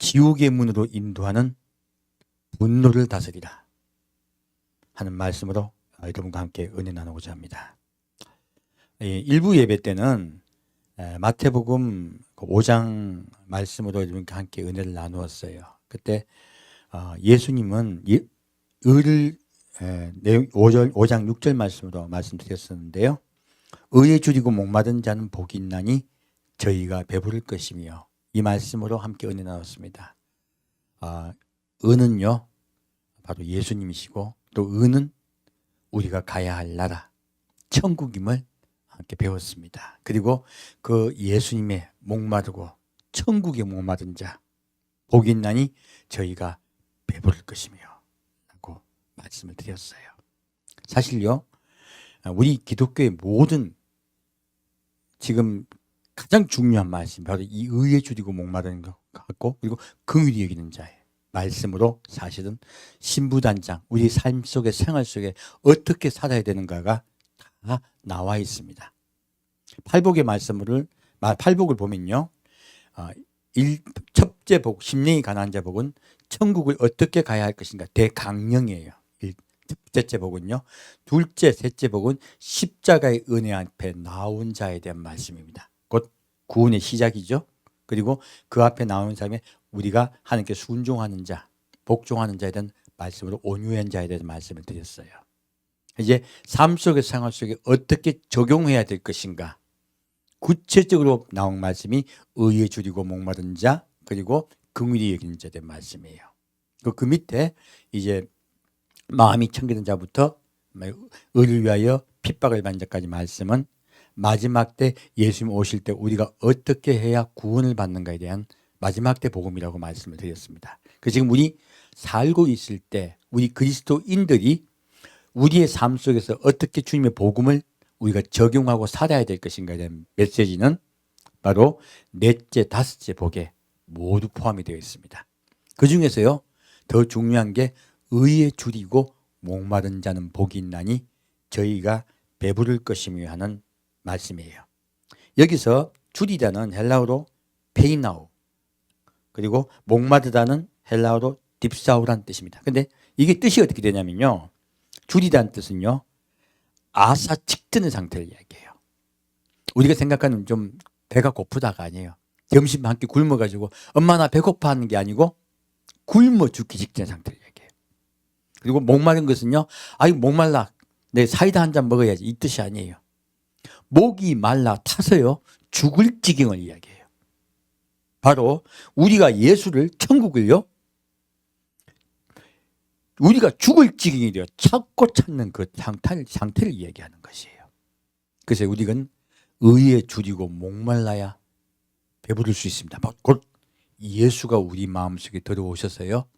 지옥의 문으로 인도하는 분노를 다스리라 하는 말씀으로 여러분과 함께 은혜 나누고자 합니다. 일부 예배 때는 마태복음 5장 말씀으로 여러분과 함께 은혜를 나누었어요. 그때 예수님은 의를 5장 6절 말씀으로 말씀드렸었는데요. 의에 줄이고 목마른 자는 복이 있나니 저희가 배부를 것이며, 이 말씀으로 함께 은혜 나눴습니다. 의는요 바로 예수님이시고, 또 의는 우리가 가야 할 나라 천국임을 함께 배웠습니다. 그리고 그 예수님의 목마르고 천국에 목마른 자 복이 있나니 저희가 배부를 것이며 라고 말씀을 드렸어요. 사실요, 우리 기독교의 모든 지금 가장 중요한 말씀, 바로 이 의에 줄이고 목마르는 것 같고, 그리고 긍휼히 여기는 자의 말씀으로 사실은 신부단장, 우리 삶 속에, 생활 속에 어떻게 살아야 되는가가 다 나와 있습니다. 팔복의 말씀을, 팔복을 보면요, 첫째 복, 심령이 가난한 자 복은 천국을 어떻게 가야 할 것인가 대강령이에요. 첫째 복은요. 둘째, 셋째 복은 십자가의 은혜 앞에 나온 자에 대한 말씀입니다. 곧 구원의 시작이죠. 그리고 그 앞에 나온 사람이 우리가 하나님께 순종하는 자, 복종하는 자에 대한 말씀으로 온유한 자에 대한 말씀을 드렸어요. 이제 삶 속의 생활 속에 어떻게 적용해야 될 것인가, 구체적으로 나온 말씀이 의에 줄이고 목마른 자, 그리고 긍휼히 여기는 자에 대한 말씀이에요. 그 밑에 이제 마음이 청결한 자부터 의를 위하여 핍박을 받는 자까지 말씀은 마지막 때 예수님 오실 때 우리가 어떻게 해야 구원을 받는가에 대한 마지막 때 복음이라고 말씀을 드렸습니다. 그 지금 우리 살고 있을 때 우리 그리스도인들이 우리의 삶 속에서 어떻게 주님의 복음을 우리가 적용하고 살아야 될 것인가에 대한 메시지는 바로 넷째, 다섯째 복에 모두 포함이 되어 있습니다. 그 중에서요, 더 중요한 게 의에 줄이고 목마른 자는 복이 있나니 저희가 배부를 것이며 하는 말씀이에요. 여기서 줄이다는 헬라어로 페이나우, 그리고 목마르다는 헬라어로 딥사우라는 뜻입니다. 근데 이게 뜻이 어떻게 되냐면요, 줄이다는 뜻은요, 아사 직전의 상태를 이야기해요. 우리가 생각하는 좀 배가 고프다가 아니에요. 점심 한 끼 굶어가지고 엄마 나 배고파 하는 게 아니고 굶어 죽기 직전의 상태를 이야기해요. 그리고 목마른 것은요, 아이 목말라 내 사이다 한 잔 먹어야지, 이 뜻이 아니에요. 목이 말라 타서요 죽을 지경을 이야기해요. 바로 우리가 예수를, 천국을요, 우리가 죽을 지경이 되어 찾고 찾는 그 상태를 이야기하는 것이에요. 그래서 우리는 의에 줄이고 목말라야 배부를 수 있습니다. 곧 예수가 우리 마음속에 들어오셔서요,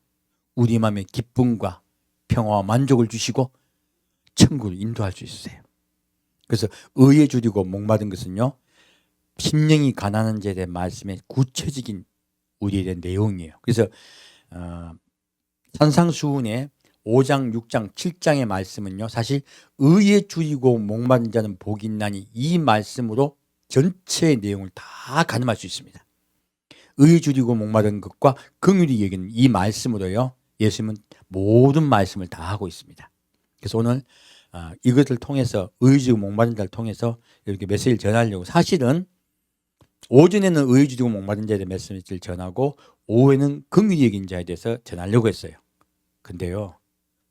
우리 마음에 기쁨과 평화와 만족을 주시고 천국을 인도할 수 있어요. 그래서 의에 줄이고 목마른 것은요, 심령이 가난한 자에 대한 말씀의 구체적인 우리에 대한 내용이에요. 그래서 산상수훈의 5장, 6장, 7장의 말씀은요, 사실 의에 줄이고 목마른 자는 복이 있나니 이 말씀으로 전체의 내용을 다 가늠할 수 있습니다. 의에 줄이고 목마른 것과 긍휼히 여기는 이 말씀으로요, 예수님은 모든 말씀을 다 하고 있습니다. 그래서 오늘 이것을 통해서 의에 줄이고 목마른 자를 통해서 이렇게 메시지를 전하려고, 사실은 오전에는 의에 줄이고 목마른 자에 대한 메시지를 전하고 오후에는 긍휼히 여긴 자에 대해서 전하려고 했어요. 근데요,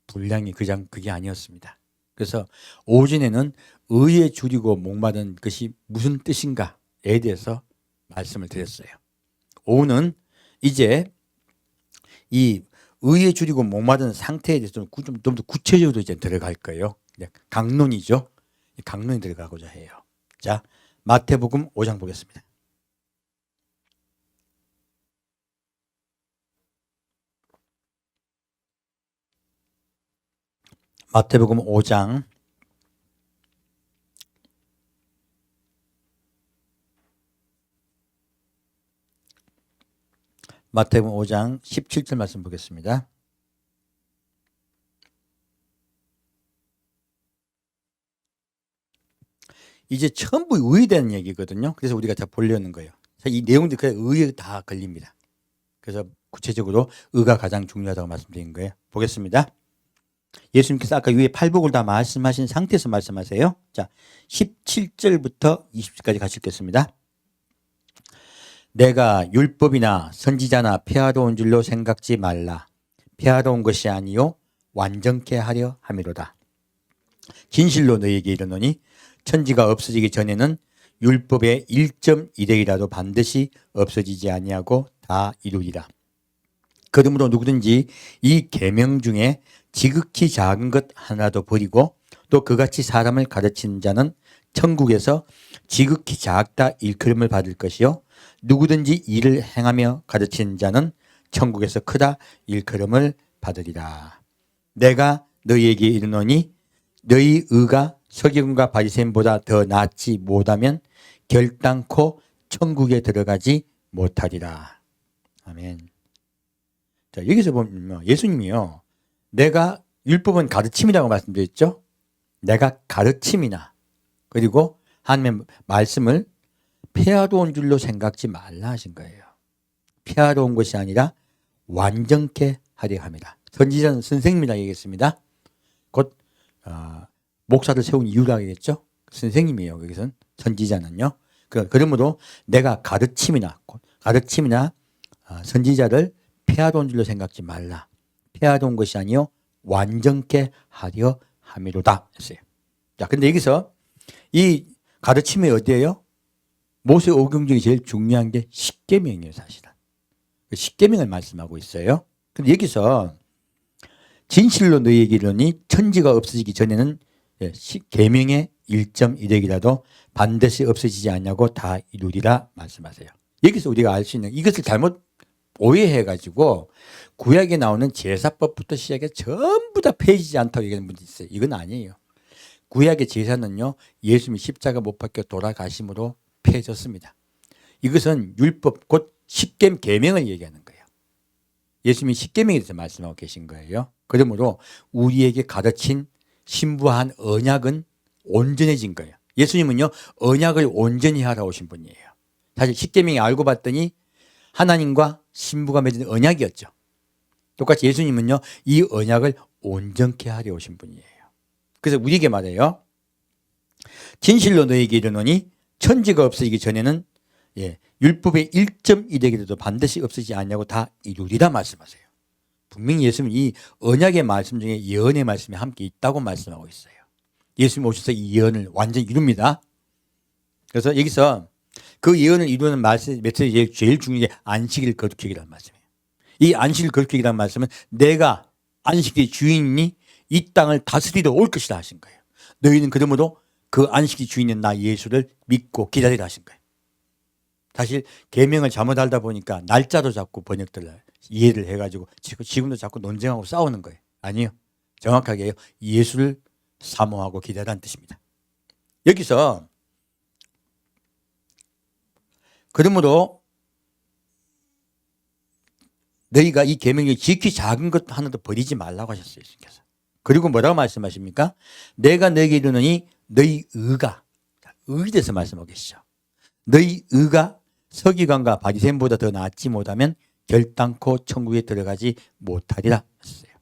분량이 그게 아니었습니다. 그래서 오전에는 의에 줄이고 목마른 것이 무슨 뜻인가에 대해서 말씀을 드렸어요. 오후는 이제 이 의에 줄이고 목마른 상태에 대해서 좀 더 구체적으로 이제 들어갈 거예요. 강론이죠. 강론이 들어가고자 해요. 자, 마태복음 5장 보겠습니다. 마태복음 5장 마태복음 5장 17절 말씀 보겠습니다. 이제 전부 의에 대한 얘기거든요. 그래서 우리가 다 보려는 거예요. 이 내용들이 그냥 의에 다 걸립니다. 그래서 구체적으로 의가 가장 중요하다고 말씀드린 거예요. 보겠습니다. 예수님께서 아까 위에 팔복을 다 말씀하신 상태에서 말씀하세요. 자, 17절부터 20절까지 같이 읽겠습니다. 내가 율법이나 선지자나 폐하로운 줄로 생각지 말라. 폐하로운 것이 아니요 완전케 하려 함이로다. 진실로 너희에게 이르노니 천지가 없어지기 전에는 율법의 1.1획이라도 반드시 없어지지 아니하고 다 이루리라. 그러므로 누구든지 이 계명 중에 지극히 작은 것 하나도 버리고 또 그같이 사람을 가르치는 자는 천국에서 지극히 작다 일컬음을 받을 것이요 누구든지 이를 행하며 가르치는 자는 천국에서 크다 일컬음을 받으리라. 내가 너희에게 이르노니 너희 의가 서기관과 바리새인보다 더 낫지 못하면 결단코 천국에 들어가지 못하리라. 아멘. 자, 여기서 보면 예수님이요, 내가 율법은 가르침이라고 말씀드렸죠. 내가 가르침이나 그리고 하나님의 말씀을 폐하로운 줄로 생각지 말라 하신 거예요. 폐하로운 것이 아니라 완전케 하려 합니다. 선지자는 선생님이라고 얘기했습니다. 곧 목사를 세운 이유라 하겠죠. 선생님이에요. 여기서는 선지자는요. 그러므로 내가 가르침이나 선지자를 폐하로운 줄로 생각지 말라. 폐하로운 것이 아니요 완전케 하려 함이로다 했어요. 자, 근데 여기서 이 가르침이 어디예요? 모세 오경 중에 제일 중요한 게 십계명이에요, 사실은. 십계명을 말씀하고 있어요. 근데 여기서 진실로 너희에게 이르노니 천지가 없어지기 전에는 계명의 1.1획이라도 반드시 없어지지 않냐고 다 이루리라 말씀하세요. 여기서 우리가 알 수 있는 이것을 잘못 오해해가지고 구약에 나오는 제사법부터 시작해 전부 다 폐지지 않다고 얘기하는 분들이 있어요. 이건 아니에요. 구약의 제사는요, 예수님이 십자가 못 박혀 돌아가심으로 폐해졌습니다. 이것은 율법 곧 십계명을 얘기하는 거예요. 예수님이 십계명에 대해서 말씀하고 계신 거예요. 그러므로 우리에게 가르친 신부한 언약은 온전해진 거예요. 예수님은요, 언약을 온전히 하러 오신 분이에요. 사실 십계명이 알고 봤더니 하나님과 신부가 맺은 언약이었죠. 똑같이 예수님은요, 이 언약을 온전케 하려 오신 분이에요. 그래서 우리에게 말해요. 진실로 너희에게 이르노니 천지가 없어지기 전에는 율법의 1.1획이라도 반드시 없어지지 않냐고 다 이루리라 말씀하세요. 분명히 예수님은 이 언약의 말씀 중에 예언의 말씀이 함께 있다고 말씀하고 있어요. 예수님 오셔서 이 예언을 완전히 이룹니다. 그래서 여기서 그 예언을 이루는 말씀 메시지 제일 중요한 게 안식일 거룩행이라는 말씀이에요. 이 안식일 거룩행이라는 말씀은 내가 안식의 주인이니 이 땅을 다스리러 올 것이라 하신 거예요. 너희는 그러므로 그 안식의 주인인 나 예수를 믿고 기다리라 하신 거예요. 사실 계명을 잘못 알다 보니까 날짜로 자꾸 번역들 이해를 해가지고 지금도 자꾸 논쟁하고 싸우는 거예요. 아니요. 정확하게요. 예수를 사모하고 기다리라는 뜻입니다. 여기서 그러므로 너희가 이 계명이 지극히 작은 것 하나도 버리지 말라고 하셨어요. 예수님께서. 그리고 뭐라고 말씀하십니까? 내가 너희에게 이르노니 너희 의가, 의에 대해서 말씀하고 계시죠. 너희 의가 서기관과 바리새인보다 더 낫지 못하면 결단코 천국에 들어가지 못하리라 했어요.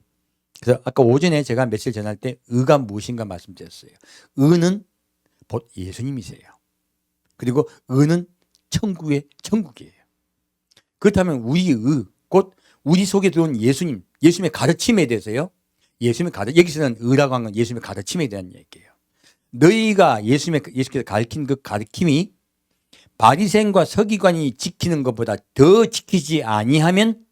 그래서 아까 오전에 제가 메시지를 전할 때 의가 무엇인가 말씀드렸어요. 의는 곧 예수님이세요. 그리고 의는 천국이에요. 그렇다면 우리 의, 곧 우리 속에 들어온 예수님, 예수님의 가르침에 대해서요. 여기서는 의라고 한 건 예수님의 가르침에 대한 얘기예요. 너희가 예수께서 가르친 그 가르침이 바리새인과 서기관이 지키는 것보다 더 지키지 아니하면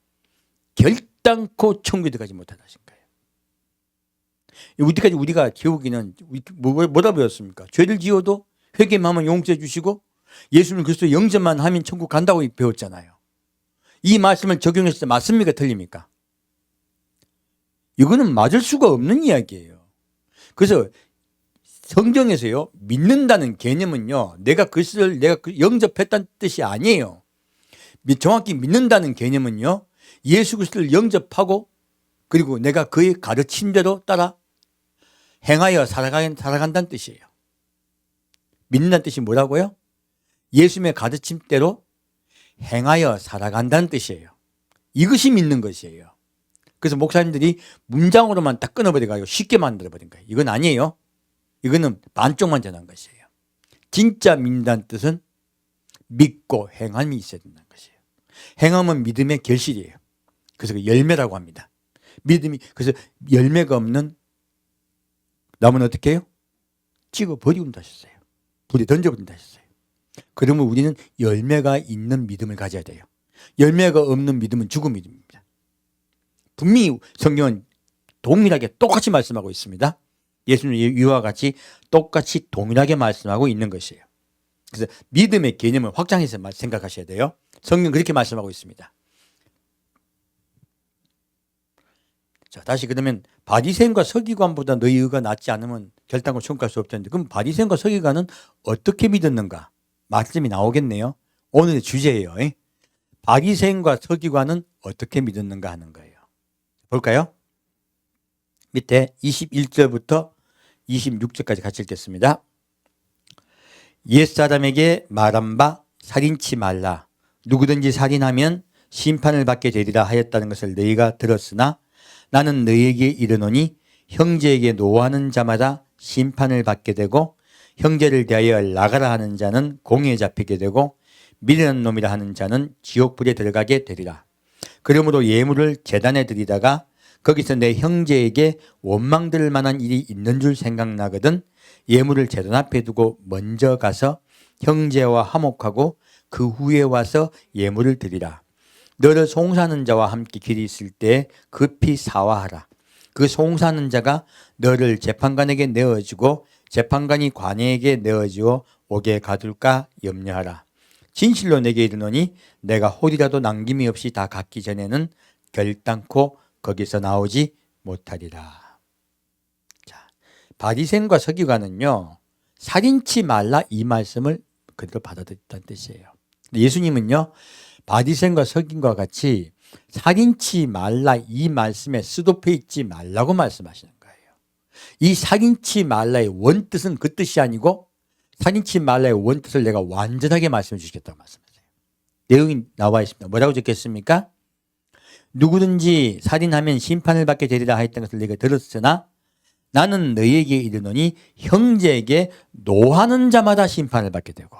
결단코 천국에 들어가지 못하다신 거예요. 이때까지 우리가 기억기는 뭐라 배웠습니까? 죄를 지어도 회개하면 용서해 주시고 예수님 그리스도 영접만 하면 천국 간다고 배웠잖아요. 이 말씀을 적용했을 때 맞습니까? 틀립니까? 이거는 맞을 수가 없는 이야기예요. 그래서 성경에서요, 믿는다는 개념은요, 내가 그리스도를 영접했다는 뜻이 아니에요. 정확히 믿는다는 개념은요, 예수 그리스도를 영접하고 그리고 내가 그의 가르침대로 따라 행하여 살아간다는 뜻이에요. 믿는다는 뜻이 뭐라고요? 예수님의 가르침대로 행하여 살아간다는 뜻이에요. 이것이 믿는 것이에요. 그래서 목사님들이 문장으로만 딱 끊어버려가지고 쉽게 만들어버린 거예요. 이건 아니에요. 이거는 반쪽만 전한 것이에요. 진짜 믿는다는 뜻은 믿고 행함이 있어야 된다는 것이에요. 행함은 믿음의 결실이에요. 그래서 그 열매라고 합니다. 믿음이, 그래서 열매가 없는 나무는 어떻게 해요? 찍어버린다 하셨어요. 불에 던져버린다 하셨어요. 그러면 우리는 열매가 있는 믿음을 가져야 돼요. 열매가 없는 믿음은 죽은 믿음입니다. 분명히 성경은 동일하게 똑같이 말씀하고 있습니다. 예수님 이와 같이 똑같이 동일하게 말씀하고 있는 것이에요. 그래서 믿음의 개념을 확장해서 생각하셔야 돼요. 성경 그렇게 말씀하고 있습니다. 자, 다시 그러면 바리새인과 서기관보다 너희 의가 낫지 않으면 결단코 청구할 수 없다는데, 그럼 바리새인과 서기관은 어떻게 믿었는가? 말씀이 나오겠네요. 오늘의 주제예요. 바리새인과 서기관은 어떻게 믿었는가 하는 거예요. 볼까요? 밑에 21절부터 26절까지 같이 읽겠습니다. 옛사람에게 말한 바 살인치 말라. 누구든지 살인하면 심판을 받게 되리라 하였다는 것을 너희가 들었으나 나는 너희에게 이르노니 형제에게 노하는 자마다 심판을 받게 되고 형제를 대하여 나가라 하는 자는 공에 잡히게 되고 미련한 놈이라 하는 자는 지옥불에 들어가게 되리라. 그러므로 예물을 제단에 드리다가 거기서 내 형제에게 원망 들을 만한 일이 있는 줄 생각나거든 예물을 제단 앞에 두고 먼저 가서 형제와 화목하고 그 후에 와서 예물을 드리라. 너를 송사하는 자와 함께 길이 있을 때 급히 사화하라. 그 송사하는 자가 너를 재판관에게 내어주고 재판관이 관에게 내어주어 옥에 가둘까 염려하라. 진실로 내게 이르노니 내가 홀이라도 남김이 없이 다 갖기 전에는 결단코 거기서 나오지 못하리라. 자, 바리새인과 서기관은요, 살인치 말라 이 말씀을 그대로 받아들였다는 뜻이에요. 예수님은요, 바리새인과 서기관과 같이 살인치 말라 이 말씀에 수도패 있지 말라고 말씀하시는 거예요. 이 살인치 말라의 원뜻은 그 뜻이 아니고 살인치 말라의 원뜻을 내가 완전하게 말씀해 주시겠다고 말씀하세요. 내용이 나와 있습니다. 뭐라고 적혔습니까? 누구든지 살인하면 심판을 받게 되리라 하였던 것을 내가 들었으나 나는 너희에게 이르노니 형제에게 노하는 자마다 심판을 받게 되고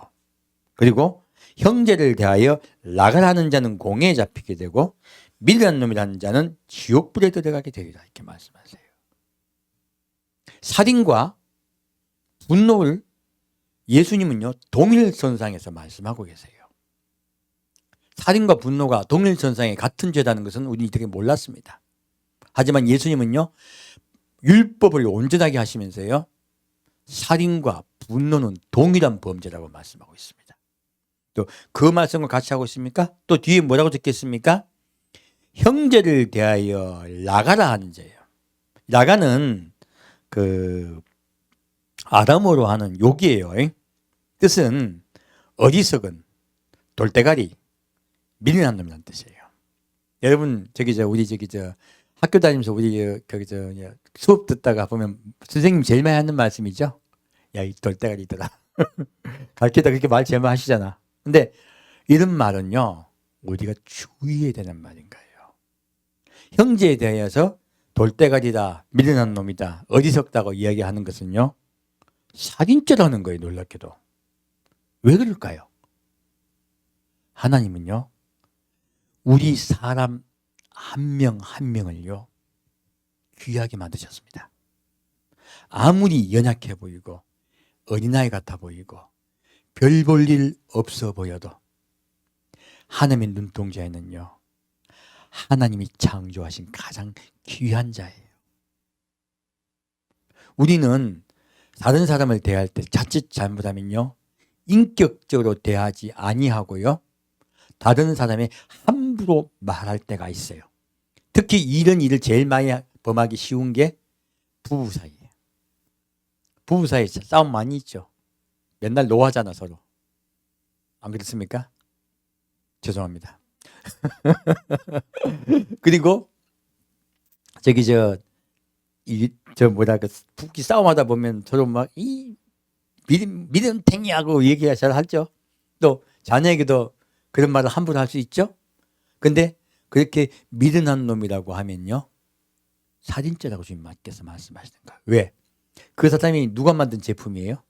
그리고 형제를 대하여 나가라는 자는 공에 잡히게 되고 미련한 놈이라는 자는 지옥불에 들어가게 되리라 이렇게 말씀하세요. 살인과 분노를 예수님은요 동일선상에서 말씀하고 계세요. 살인과 분노가 동일선상에 같은 죄라는 것은 우리 되게 몰랐습니다. 하지만 예수님은요 율법을 온전하게 하시면서요 살인과 분노는 동일한 범죄라고 말씀하고 있습니다. 또 그 말씀을 같이 하고 있습니까? 또 뒤에 뭐라고 적혔습니까? 형제를 대하여 나가라 하는 죄예요. 나가는 그 아람어로 하는 욕이에요. 뜻은 어리석은, 돌대가리, 미련한 놈이라는 뜻이에요. 여러분 우리 학교 다니면서 우리 수업 듣다가 보면 선생님 제일 많이 하는 말씀이죠. 야, 이 돌대가리들아. 가르치다 그렇게 말 제일 많이 하시잖아. 근데 이런 말은요 우리가 주의해야 되는 말인 거예요. 형제에 대해서 돌대가리다, 미련한 놈이다, 어리석다고 이야기하는 것은요 살인죄라는 거예요. 놀랍게도. 왜 그럴까요? 하나님은요 우리 사람 한 명 한 명을요 귀하게 만드셨습니다. 아무리 연약해 보이고 어린아이 같아 보이고 별 볼 일 없어 보여도 하나님의 눈동자에는요 하나님이 창조하신 가장 귀한 자예요. 우리는 다른 사람을 대할 때 자칫 잘못하면요 인격적으로 대하지 아니하고요 다른 사람의 함부로 말할 때가 있어요. 특히 이런 일을 제일 많이 범하기 쉬운 게 부부 사이예요. 부부 사이에 싸움 많이 있죠. 맨날 노하잖아 서로. 안 그렇습니까? 죄송합니다. 그리고 붓기 싸움하다 보면 서로 막 미련탱이하고 얘기가 잘 하죠. 또 자녀에게도 그런 말을 함부로 할 수 있죠. 근데 그렇게 미련한 놈이라고 하면요, 살인죄라고 주님께서 말씀하시는 거예요. 왜? 그 사람이 누가 만든 제품이에요?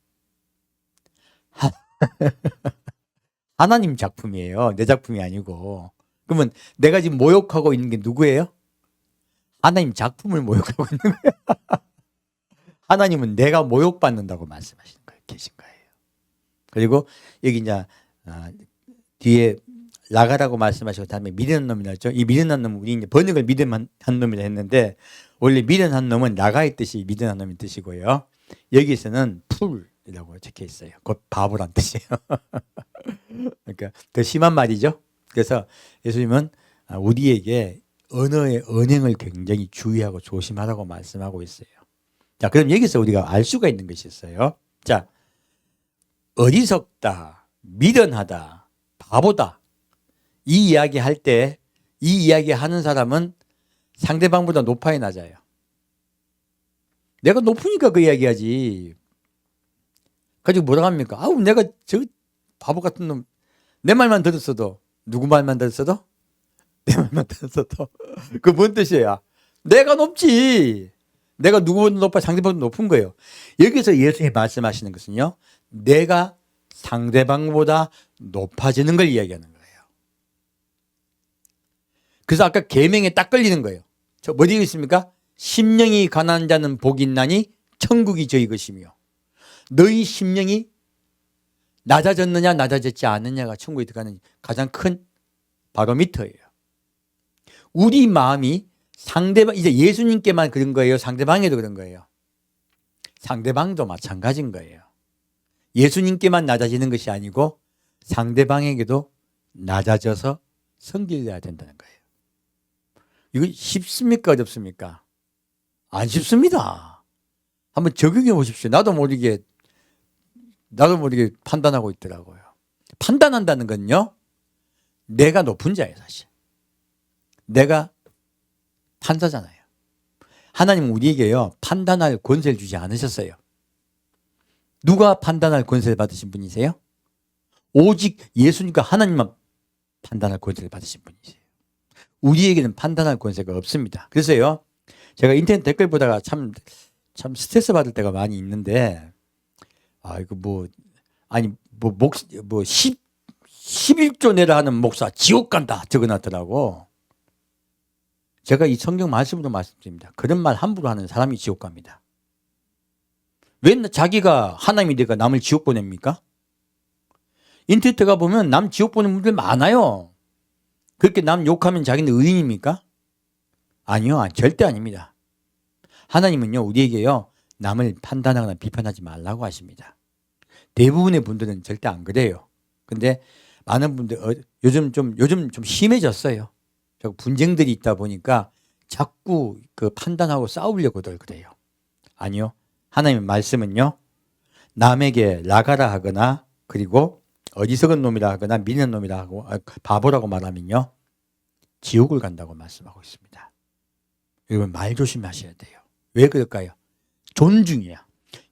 하나님 작품이에요. 내 작품이 아니고. 그러면 내가 지금 모욕하고 있는 게 누구예요? 하나님 작품을 모욕하고 있는 거예요. 하나님은 내가 모욕받는다고 말씀하시는 거예요. 계신 거예요. 그리고 여기 이제 뒤에 나가라고 말씀하시고 다음에 미련한 놈이라 했죠. 이 미련한 놈은 우리 이제 번역을 미련한 놈이라 했는데, 원래 미련한 놈은 나가의 뜻이 미련한 놈의 뜻이고요. 여기서는 풀이라고 적혀 있어요. 곧 바보란 뜻이에요. 그러니까 더 심한 말이죠. 그래서 예수님은 우리에게 언어의 언행을 굉장히 주의하고 조심하라고 말씀하고 있어요. 자, 그럼 여기서 우리가 알 수가 있는 것이 있어요. 자, 어리석다, 미련하다, 바보다, 이 이야기 할 때 이 이야기 하는 사람은 상대방보다 높아야 낮아요. 내가 높으니까 그 이야기 하지. 가지고 뭐라 합니까? 아우, 내가 저 바보 같은 놈, 내 말만 들었어도, 누구 말만 들었어도? 내 말만 들었어도. 그 뭔 뜻이야? 내가 높지. 내가 누구보다 높아, 상대방보다 높은 거예요. 여기서 예수님이 말씀하시는 것은요, 내가 상대방보다 높아지는 걸 이야기하는 거예요. 그래서 아까 계명에 딱 걸리는 거예요. 저 뭐 되어 있습니까? 심령이 가난한 자는 복이 있나니 천국이 저희 것이며, 너희 심령이 낮아졌느냐 낮아졌지 않느냐가 천국에 들어가는 가장 큰 바로미터예요. 우리 마음이 상대방, 이제 예수님께만 그런 거예요? 상대방에도 그런 거예요? 상대방도 마찬가지인 거예요. 예수님께만 낮아지는 것이 아니고 상대방에게도 낮아져서 성질내야 된다는 거예요. 이거 쉽습니까? 어렵습니까? 안 쉽습니다. 한번 적용해 보십시오. 나도 모르게 판단하고 있더라고요. 판단한다는 건요, 내가 높은 자예요, 사실. 내가 판사잖아요. 하나님은 우리에게요, 판단할 권세를 주지 않으셨어요. 누가 판단할 권세를 받으신 분이세요? 오직 예수님과 하나님만 판단할 권세를 받으신 분이세요. 우리에게는 판단할 권세가 없습니다. 그래서요, 제가 인터넷 댓글 보다가 참 스트레스 받을 때가 많이 있는데, 이거 11조 내라 하는 목사 지옥 간다 적어놨더라고. 제가 이 성경 말씀으로 말씀드립니다. 그런 말 함부로 하는 사람이 지옥 갑니다. 왜 자기가 하나님이 되가 남을 지옥 보냅니까? 인터넷에 가보면 남 지옥 보내는 분들 많아요. 그렇게 남 욕하면 자기는 의인입니까? 아니요, 절대 아닙니다. 하나님은요, 우리에게요, 남을 판단하거나 비판하지 말라고 하십니다. 대부분의 분들은 절대 안 그래요. 근데 많은 분들 요즘 좀 심해졌어요. 분쟁들이 있다 보니까 자꾸 그 판단하고 싸우려고들 그래요. 아니요, 하나님의 말씀은요, 남에게 나가라 하거나, 그리고 어리석은 놈이라 하거나 미련한 놈이라 하고 바보라고 말하면요, 지옥을 간다고 말씀하고 있습니다. 여러분, 말 조심하셔야 돼요. 왜 그럴까요? 존중이야.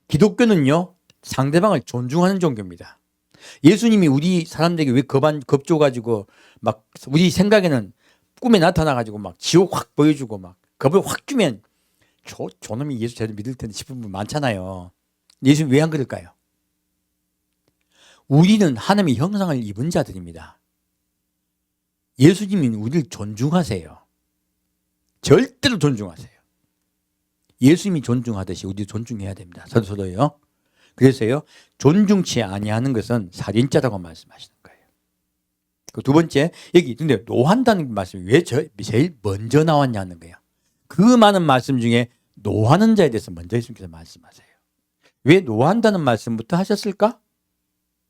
기독교는요, 상대방을 존중하는 종교입니다. 예수님이 우리 사람들에게 왜 겁줘가지고 막 우리 생각에는 꿈에 나타나가지고 막 지옥 확 보여주고 막 겁을 확 주면 저놈이 예수 제대로 믿을 텐데 싶은 분 많잖아요. 예수님 왜 안 그럴까요? 우리는 하나님의 형상을 입은 자들입니다. 예수님이 우리를 존중하세요. 절대로 존중하세요. 예수님이 존중하듯이 우리도 존중해야 됩니다. 서로요. 그래서요, 존중치 아니하는 것은 살인죄라고 말씀하시는 거예요. 그 두 번째, 여기 근데 노한다는 말씀이 왜 제일 먼저 나왔냐는 거예요. 그 많은 말씀 중에 노하는 자에 대해서 먼저 예수님께서 말씀하세요. 왜 노한다는 말씀부터 하셨을까?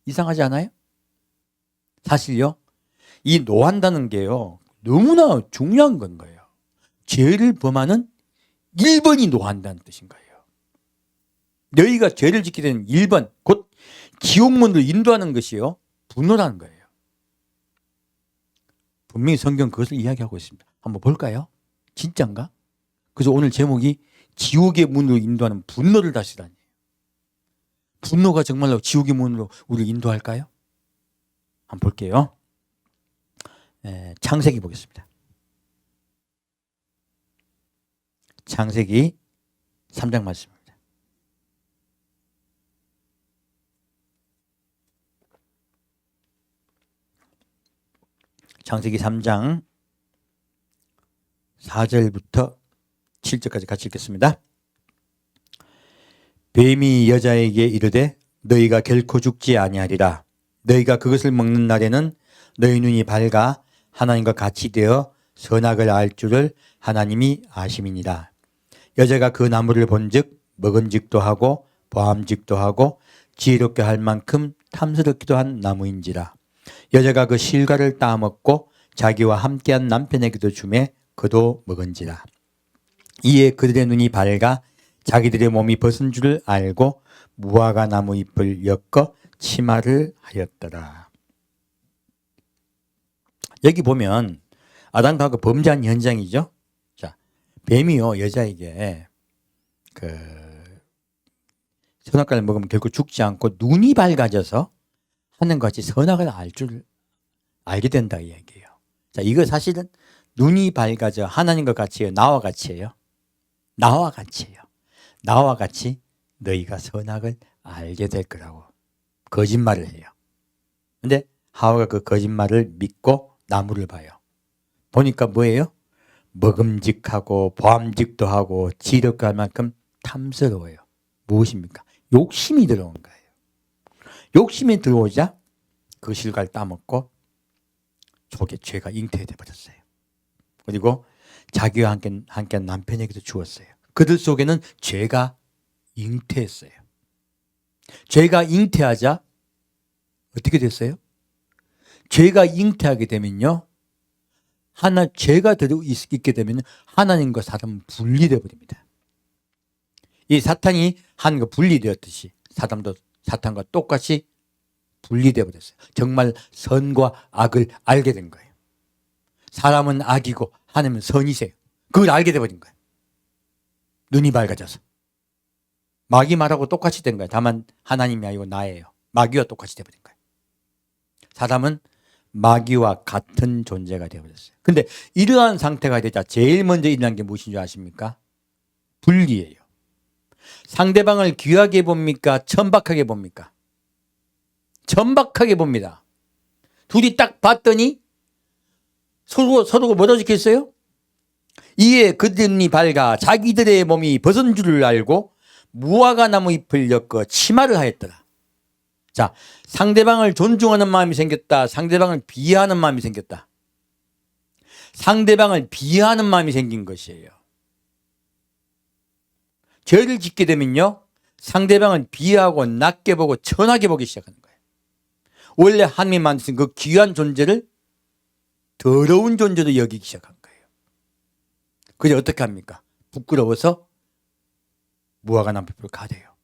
이상하지 않아요? 사실요, 이 노한다는 게요, 너무나 중요한 건 거예요. 죄를 범하는 1번이 노한다는 뜻인 거예요. 너희가 죄를 짓게 되는 1번, 곧 지옥문으로 인도하는 것이요, 분노라는 거예요. 분명히 성경 그것을 이야기하고 있습니다. 한번 볼까요? 진짜인가? 그래서 오늘 제목이 지옥의 문으로 인도하는 분노를 다스리라니. 분노가 정말로 지옥의 문으로 우리를 인도할까요? 한번 볼게요. 창세기 보겠습니다. 창세기 3장 말씀입니다. 창세기 3장 4절부터 7절까지 같이 읽겠습니다. 뱀이 여자에게 이르되 너희가 결코 죽지 아니하리라. 너희가 그것을 먹는 날에는 너희 눈이 밝아 하나님과 같이 되어 선악을 알 줄을 하나님이 아심이니라. 여자가 그 나무를 본즉 먹음직도 하고 보암직도 하고 지혜롭게 할 만큼 탐스럽기도 한 나무인지라. 여자가 그 실과를 따먹고 자기와 함께한 남편에게도 주매 그도 먹은지라. 이에 그들의 눈이 밝아 자기들의 몸이 벗은 줄을 알고 무화과 나무 잎을 엮어 치마를 하였더라. 여기 보면 아담과 하와 범죄한 현장이죠. 자, 뱀이요 여자에게 선악과를 먹으면 결국 죽지 않고 눈이 밝아져서 하나님과 같이 선악을 알 줄 알게 된다 이 얘기예요. 자, 이거 사실은 눈이 밝아져 하나님과 같이요, 나와 같이예요. 나와 같이예요. 나와 같이 너희가 선악을 알게 될 거라고 거짓말을 해요. 근데 하와가 그 거짓말을 믿고 나무를 봐요. 보니까 뭐예요? 먹음직하고 보암직도 하고 지혜롭게 할 만큼 탐스러워요. 무엇입니까? 욕심이 들어온 거예요. 욕심이 들어오자 그 실과를 따먹고 속에 죄가 잉태돼 버렸어요. 그리고 자기와 함께 남편에게도 주었어요. 그들 속에는 죄가 잉태했어요. 죄가 잉태하자 어떻게 됐어요? 죄가 잉태하게 되면요, 죄가 들어있게 되면 하나님과 사람은 분리되어 버립니다. 이 사탄이 하나님과 분리되었듯이 사탄도 사탄과 똑같이 분리되어 버렸어요. 정말 선과 악을 알게 된 거예요. 사람은 악이고 하나님은 선이세요. 그걸 알게 돼버린 거예요. 눈이 밝아져서. 마귀 말하고 똑같이 된 거예요. 다만 하나님이 아니고 나예요. 마귀와 똑같이 돼버린 거예요. 사람은 마귀와 같은 존재가 되어버렸어요. 근데 이러한 상태가 되자 제일 먼저 일어난 게 무엇인 줄 아십니까? 분리예요. 상대방을 귀하게 봅니까? 천박하게 봅니까? 천박하게 봅니다. 둘이 딱 봤더니 서로가 뭐라 적혀있어요? 이에 그들의 눈이 밝아 자기들의 몸이 벗은 줄을 알고 무화과 나무 잎을 엮어 치마를 하였더라. 자, 상대방을 존중하는 마음이 생겼다. 상대방을 비하하는 마음이 생겼다. 상대방을 비하하는 마음이 생긴 것이에요. 죄를 짓게 되면요, 상대방을 비하하고 낮게 보고 천하게 보기 시작하는 거예요. 원래 하나님이 만드신 그 귀한 존재를 더러운 존재로 여기기 시작한 거예요. 그래서 어떻게 합니까? 부끄러워서 무화과 나무잎을 가려요.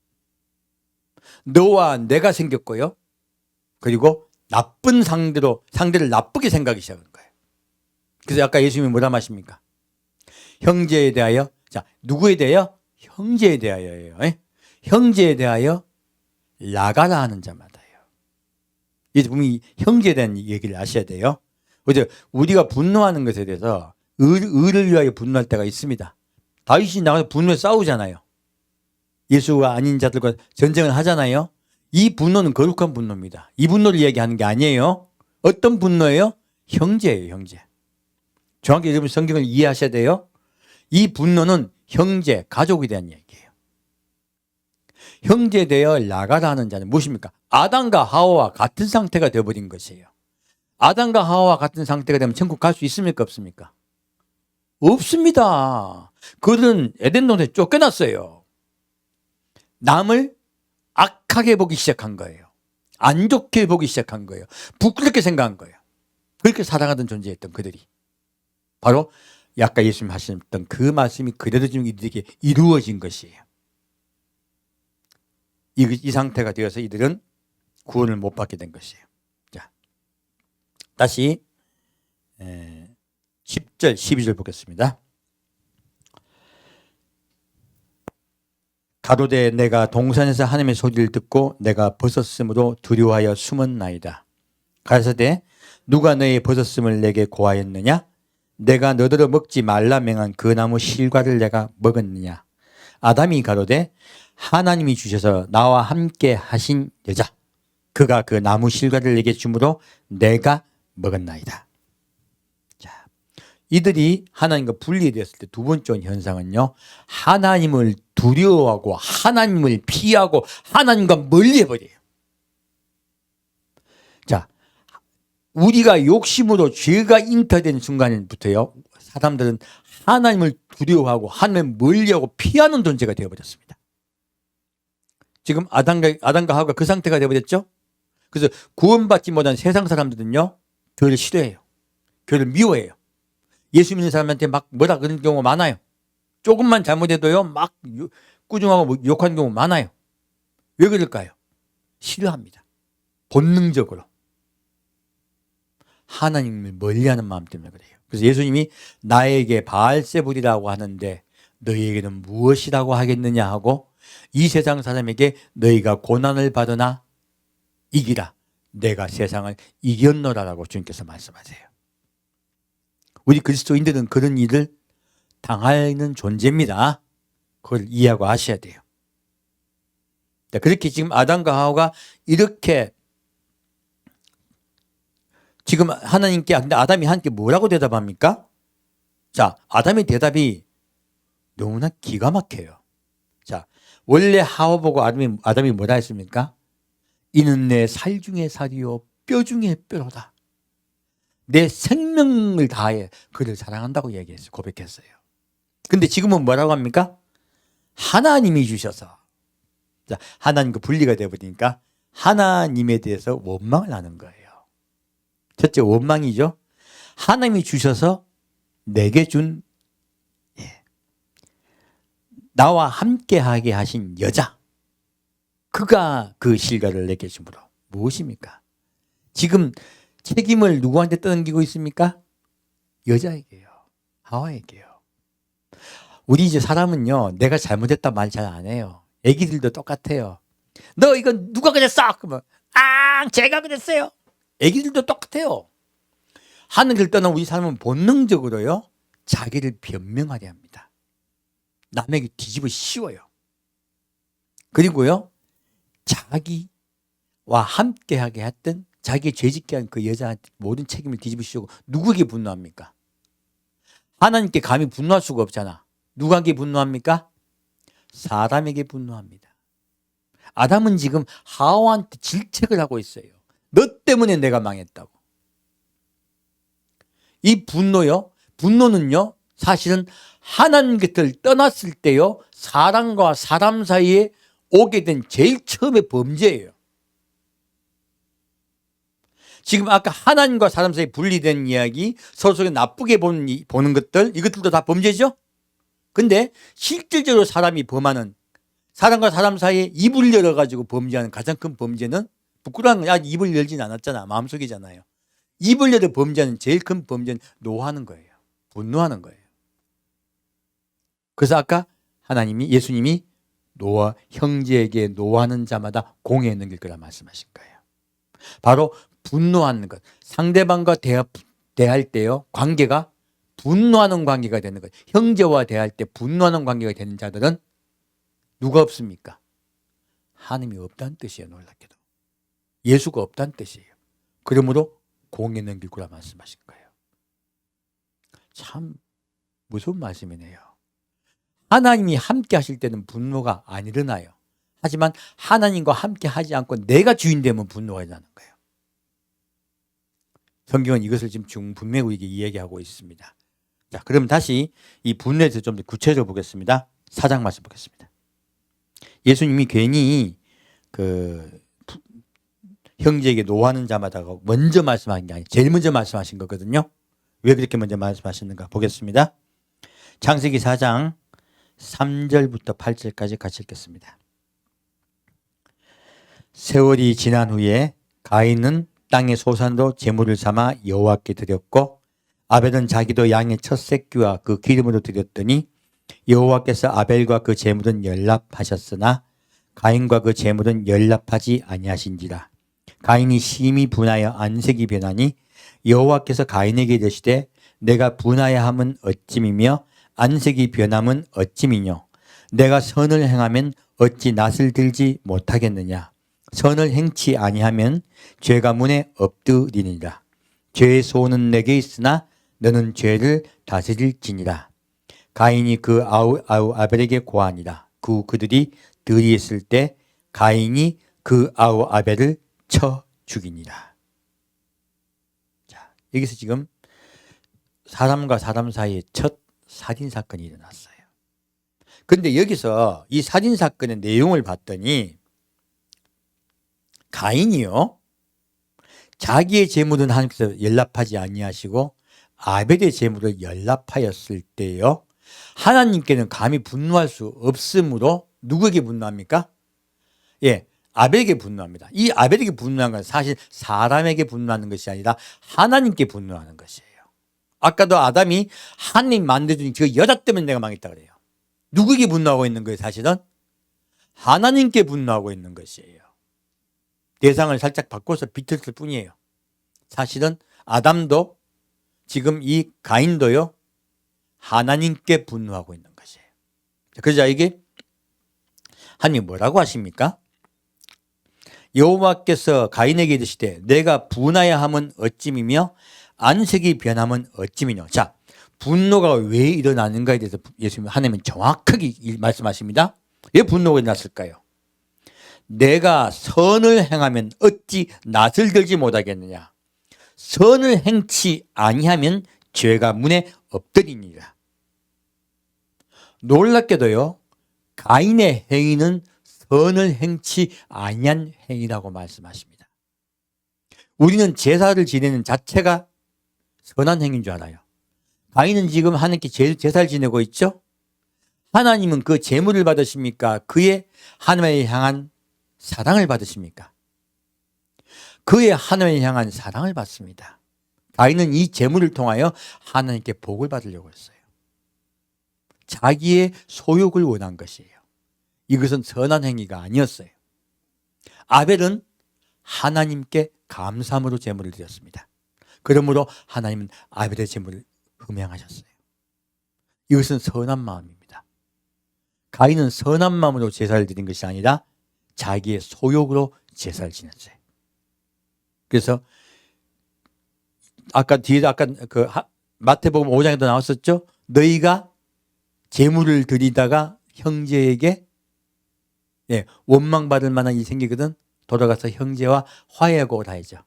너와 내가 생겼고요, 그리고 나쁜 상대를 나쁘게 생각하기 시작한 거예요. 그래서 아까 예수님이 뭐라 하십니까? 형제에 대하여, 자, 누구에 대하여? 형제에 대하여예요. 형제에 대하여 나가라 하는 자마다요. 이 분명히 형제에 대한 얘기를 아셔야 돼요. 그래서 우리가 분노하는 것에 대해서 의를 위하여 분노할 때가 있습니다. 다윗이 나가서 분노에 싸우잖아요. 예수가 아닌 자들과 전쟁을 하잖아요. 이 분노는 거룩한 분노입니다. 이 분노를 얘기하는 게 아니에요. 어떤 분노예요? 형제예요, 형제. 정확히 여러분 성경을 이해하셔야 돼요. 이 분노는 형제, 가족에 대한 얘기예요. 형제에 대하여 나가라 하는 자는 무엇입니까? 아담과 하와와 같은 상태가 되어버린 것이에요. 아담과 하와와 같은 상태가 되면 천국 갈 수 있습니까? 없습니까? 없습니다. 그들은 에덴 동산에 쫓겨났어요. 남을 악하게 보기 시작한 거예요. 안 좋게 보기 시작한 거예요. 부끄럽게 생각한 거예요. 그렇게 살아가던 존재였던 그들이 바로 아까 예수님 하셨던 그 말씀이 그대로 지금 이들에게 이루어진 것이에요. 이 상태가 되어서 이들은 구원을 못 받게 된 것이에요. 자, 다시 10절 12절 보겠습니다. 가로되 내가 동산에서 하나님의 소리를 듣고 내가 벗었으므로 두려워하여 숨었나이다. 가라사대 누가 너의 벗었음을 내게 고하였느냐? 내가 너더러 먹지 말라 명한 그 나무 실과를 내가 먹었느냐. 아담이 가로되 하나님이 주셔서 나와 함께 하신 여자 그가 그 나무 실과를 내게 주므로 내가 먹었나이다. 자, 이들이 하나님과 분리되었을 때 두 번째 현상은요, 하나님을 두려워하고 하나님을 피하고 하나님과 멀리해버려요. 자, 우리가 욕심으로 죄가 잉태된 순간부터요, 사람들은 하나님을 두려워하고 하나님을 멀리하고 피하는 존재가 되어버렸습니다. 지금 아담과 하와가 그 상태가 되어버렸죠. 그래서 구원받지 못한 세상 사람들은요, 교회를 싫어해요. 교회를 미워해요. 예수 믿는 사람한테 막 뭐라 그런 경우가 많아요. 조금만 잘못해도요, 막 꾸중하고 욕하는 경우 많아요. 왜 그럴까요? 싫어합니다. 본능적으로. 하나님을 멀리하는 마음 때문에 그래요. 그래서 예수님이 나에게 바알세불이라고 하는데 너희에게는 무엇이라고 하겠느냐 하고 이 세상 사람에게 너희가 고난을 받으나 이기라. 내가 세상을 이겼노라라고 주님께서 말씀하세요. 우리 그리스도인들은 그런 일을 당하는 존재입니다. 그걸 이해하고 아셔야 돼요. 그렇게 지금 아담과 하와가 이렇게 지금 하나님께, 근데 아담이 하나님께 뭐라고 대답합니까? 자, 아담의 대답이 너무나 기가 막혀요. 자, 원래 하와 보고 아담이 뭐라 했습니까? 이는 내 살 중에 살이요 뼈 중에 뼈로다. 내 생명을 다해 그를 사랑한다고 얘기했어요. 고백했어요. 근데 지금은 뭐라고 합니까? 하나님이 주셔서. 자, 하나님과 분리가 되어버리니까 하나님에 대해서 원망을 하는 거예요. 첫째 원망이죠. 하나님이 주셔서 내게 준 나와 함께하게 하신 여자 그가 그 실과를 내게 주므로 무엇입니까? 지금 책임을 누구한테 떠넘기고 있습니까? 여자에게요. 하와에게요. 우리 이제 사람은요, 내가 잘못했다 말 잘 안 해요. 애기들도 똑같아요. 너 이거 누가 그랬어? 그러면 제가 그랬어요. 애기들도 똑같아요. 하늘을 떠난 우리 사람은 본능적으로요, 자기를 변명하려 합니다. 남에게 뒤집어 씌워요. 그리고요, 자기와 함께하게 했던 자기의 죄짓게 한 그 여자한테 모든 책임을 뒤집어 씌우고 누구에게 분노합니까? 하나님께 감히 분노할 수가 없잖아. 누구에게 분노합니까? 사람에게 분노합니다. 아담은 지금 하와한테 질책을 하고 있어요. 너 때문에 내가 망했다고. 이 분노는요, 사실은 하나님 곁을 떠났을 때요, 사람과 사람 사이에 오게 된 제일 처음의 범죄예요. 지금 아까 하나님과 사람 사이에 분리된 이야기, 서로 나쁘게 보는 것들, 이것들도 다 범죄죠? 근데 실질적으로 사람이 범하는, 사람과 사람 사이에 입을 열어가지고 범죄하는 가장 큰 범죄는, 부끄러운 건 입을 열진 않았잖아. 마음속이잖아요. 입을 열어 범죄하는 제일 큰 범죄는 노하는 거예요. 분노하는 거예요. 그래서 아까 예수님이 형제에게 노하는 자마다 공에 넘길 거라 말씀하신 거예요. 바로 분노하는 것. 상대방과 대할 때요, 관계가 분노하는 관계가 되는 거예요. 형제와 대할 때 분노하는 관계가 되는 자들은 누가 없습니까? 하나님이 없다는 뜻이에요. 놀랍게도. 예수가 없다는 뜻이에요. 그러므로 공에 넘길 거라 말씀하신 거예요. 참 무서운 말씀이네요. 하나님이 함께 하실 때는 분노가 안 일어나요. 하지만 하나님과 함께 하지 않고 내가 주인 되면 분노가 일어나는 거예요. 성경은 이것을 지금 분명히 우리에게 이야기하고 있습니다. 자, 그럼 다시 이 분노에 대해서 좀 더 구체적으로 보겠습니다. 4장 말씀 보겠습니다. 예수님이 괜히 형제에게 노하는 자마다 먼저 말씀하신 게 아니에요. 제일 먼저 말씀하신 거거든요. 왜 그렇게 먼저 말씀하셨는가 보겠습니다. 창세기 4장 3절부터 8절까지 같이 읽겠습니다. 세월이 지난 후에 가인은 땅의 소산으로 제물을 삼아 여호와께 드렸고 아벨은 자기도 양의 첫 새끼와 그 기름으로 드렸더니 여호와께서 아벨과 그 제물은 연락하셨으나 가인과 그 제물은 연락하지 아니하신지라. 가인이 심히 분하여 안색이 변하니 여호와께서 가인에게 이르시되 내가 분하여함은 어찌미며 안색이 변함은 어찌미뇨. 내가 선을 행하면 어찌 낯을 들지 못하겠느냐. 선을 행치 아니하면 죄가 문에 엎드리니라. 죄의 소원은 내게 있으나 너는 죄를 다스릴지니라. 가인이 그 아우 아벨에게 고하니라. 그들이 들이했을 때 가인이 그 아우 아벨을 쳐 죽이니라. 자, 여기서 지금 사람과 사람 사이에 첫 살인 사건이 일어났어요. 그런데 여기서 이 살인 사건의 내용을 봤더니 가인이요, 자기의 재물은 하나님께서 연락하지 아니하시고 아벨의 재물을 연락하였을 때요, 하나님께는 감히 분노할 수 없으므로 누구에게 분노합니까? 예, 아벨에게 분노합니다. 이 아벨에게 분노한 건 사실 사람에게 분노하는 것이 아니라 하나님께 분노하는 것이에요. 아까도 아담이 하나님 만들어준 그 여자 때문에 내가 망했다 그래요. 누구에게 분노하고 있는 거예요? 사실은 하나님께 분노하고 있는 것이에요. 대상을 살짝 바꿔서 비틀었을 뿐이에요. 사실은 아담도 지금 이 가인도요, 하나님께 분노하고 있는 것이에요. 그래서 이게 하나님 뭐라고 하십니까? 여호와께서 가인에게 이르시되 내가 분하여 함은 어찌미며 안색이 변함은 어찌미뇨. 자, 분노가 왜 일어나는가에 대해서 예수님 하나님은 정확하게 말씀하십니다. 왜 분노가 일어났을까요? 내가 선을 행하면 어찌 낯을 들지 못하겠느냐. 선을 행치 아니하면 죄가 문에 엎드리니라. 놀랍게도요, 가인의 행위는 선을 행치 아니한 행위라고 말씀하십니다. 우리는 제사를 지내는 자체가 선한 행위인 줄 알아요. 가인은 지금 하나님께 제사를 지내고 있죠. 하나님은 그 제물을 받으십니까? 그의 하나님을 향한 사랑을 받으십니까? 그의 하나님을 향한 사랑을 받습니다. 가인은 이 제물을 통하여 하나님께 복을 받으려고 했어요. 자기의 소욕을 원한 것이에요. 이것은 선한 행위가 아니었어요. 아벨은 하나님께 감사함으로 제물을 드렸습니다. 그러므로 하나님은 아벨의 제물을 흠양하셨어요. 이것은 선한 마음입니다. 가인은 선한 마음으로 제사를 드린 것이 아니라 자기의 소욕으로 제사를 지냈어요. 그래서 아까 그 마태복음 5장에도 나왔었죠. 너희가 제물을 드리다가 형제에게 원망받을 만한 일이 생기거든 돌아가서 형제와 화해하고 오라 하죠.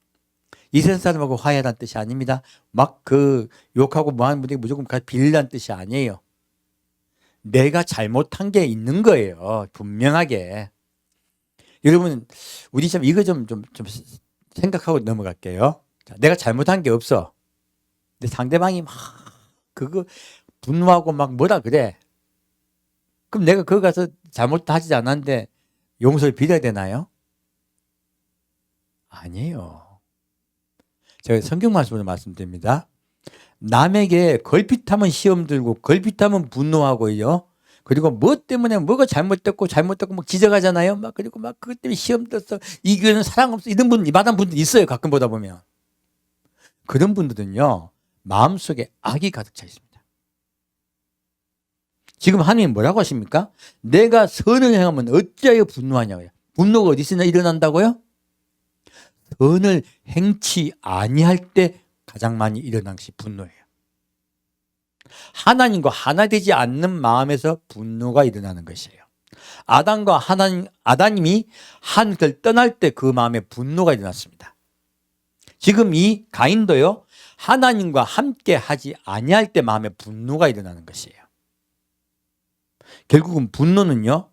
이 세상 사람하고 화해하라는 뜻이 아닙니다. 막 그 욕하고 뭐하는 분들이 무조건 빌리라는 뜻이 아니에요. 내가 잘못한 게 있는 거예요. 분명하게. 여러분, 우리 참 이거 좀 생각하고 넘어갈게요. 자, 내가 잘못한 게 없어. 근데 상대방이 막 그거 분노하고 막 뭐라 그래. 그럼 내가 거기 가서 잘못하지 않았는데 용서를 빌어야 되나요? 아니에요. 제가 성경 말씀으로 말씀드립니다. 남에게 걸핏하면 시험 들고 걸핏하면 분노하고요. 그리고 뭐 때문에 뭐가 잘못됐고 막 지적하잖아요. 막 그리고 막 그것 때문에 시험 들었어. 이거는 사랑 없어. 이런 분, 이만한 분들 있어요. 가끔 보다 보면. 그런 분들은요, 마음속에 악이 가득 차 있습니다. 지금 하나님이 뭐라고 하십니까? 내가 선을 행하면 어찌하여 분노하냐고요. 분노가 어디서 일어난다고요? 선을 행치 아니할 때 가장 많이 일어난 것이 분노예요. 하나님과 하나 되지 않는 마음에서 분노가 일어나는 것이에요. 아담이 하늘을 떠날 때 그 마음에 분노가 일어났습니다. 지금 이 가인도요, 하나님과 함께 하지 아니할 때 마음에 분노가 일어나는 것이에요. 결국은 분노는요,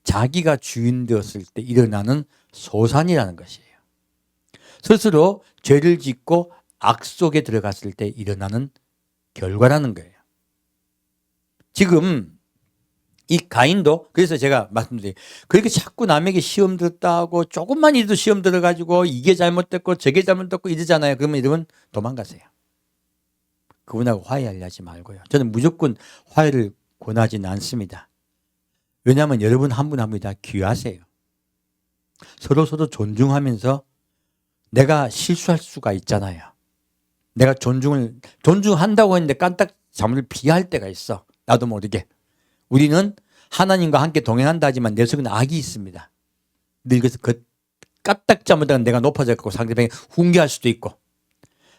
자기가 주인 되었을 때 일어나는 소산이라는 것이에요. 스스로 죄를 짓고 악 속에 들어갔을 때 일어나는 결과라는 거예요. 지금 이 가인도, 그래서 제가 말씀드려요. 그렇게 자꾸 남에게 시험 들었다고 조금만 일도 시험 들어가지고 이게 잘못됐고 저게 잘못됐고 이러잖아요. 그러면 여러분 도망가세요. 그분하고 화해하려 하지 말고요. 저는 무조건 화해를 권하지는 않습니다. 왜냐하면 여러분 한 분 한 분이 다 귀하세요. 서로 존중하면서 내가 실수할 수가 있잖아요. 내가 존중한다고 했는데 깜딱 잘못을 피할 때가 있어. 나도 모르게. 우리는 하나님과 함께 동행한다 하지만 내 속에는 악이 있습니다. 늙어서 까딱 잘못하면 내가 높아져서 상대방이 훈계할 수도 있고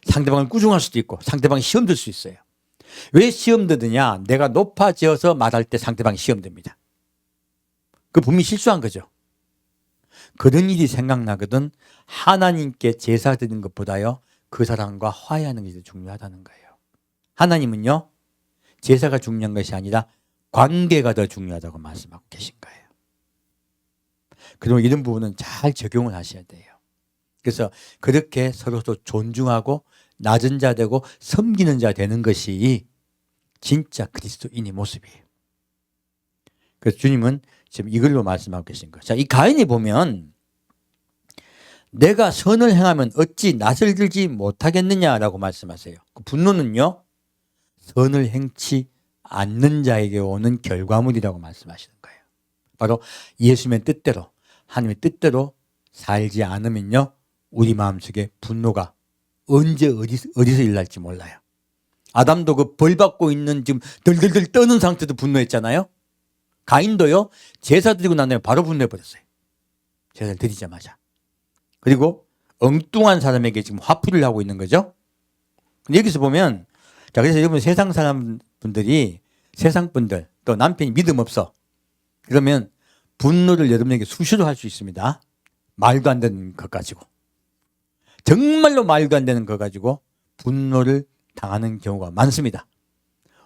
상대방을 꾸중할 수도 있고 상대방이 시험 들 수 있어요. 왜 시험 드느냐? 내가 높아져서 말할 때 상대방이 시험 듭니다. 그 분명히 실수한 거죠. 그런 일이 생각나거든 하나님께 제사 드리는 것보다요 그 사람과 화해하는 것이 중요하다는 거예요. 하나님은요 제사가 중요한 것이 아니라 관계가 더 중요하다고 말씀하고 계신 거예요. 그리고 이런 부분은 잘 적용을 하셔야 돼요. 그래서 그렇게 서로 존중하고 낮은 자 되고 섬기는 자 되는 것이 진짜 그리스도인의 모습이에요. 그래서 주님은 지금 이걸로 말씀하고 계신 거예요. 자, 이 가인이 보면 내가 선을 행하면 어찌 낯을 들지 못하겠느냐라고 말씀하세요. 그 분노는요 선을 행치 않는 자에게 오는 결과물이라고 말씀하시는 거예요. 바로 예수님의 뜻대로 하나님의 뜻대로 살지 않으면요 우리 마음속에 분노가 언제 어디서 일날지 몰라요. 아담도 그 벌 받고 있는 지금 덜덜덜 떠는 상태도 분노했잖아요. 가인도요 제사 드리고 난 다음에 바로 분노해버렸어요. 제사를 드리자마자. 그리고 엉뚱한 사람에게 지금 화풀이를 하고 있는 거죠. 근데 여기서 보면 자 그래서 여러분 세상 사람분들이 세상 분들 또 남편이 믿음 없어 그러면 분노를 여러분에게 수시로 할 수 있습니다. 말도 안 되는 것 가지고 정말로 말도 안 되는 것 가지고 분노를 당하는 경우가 많습니다.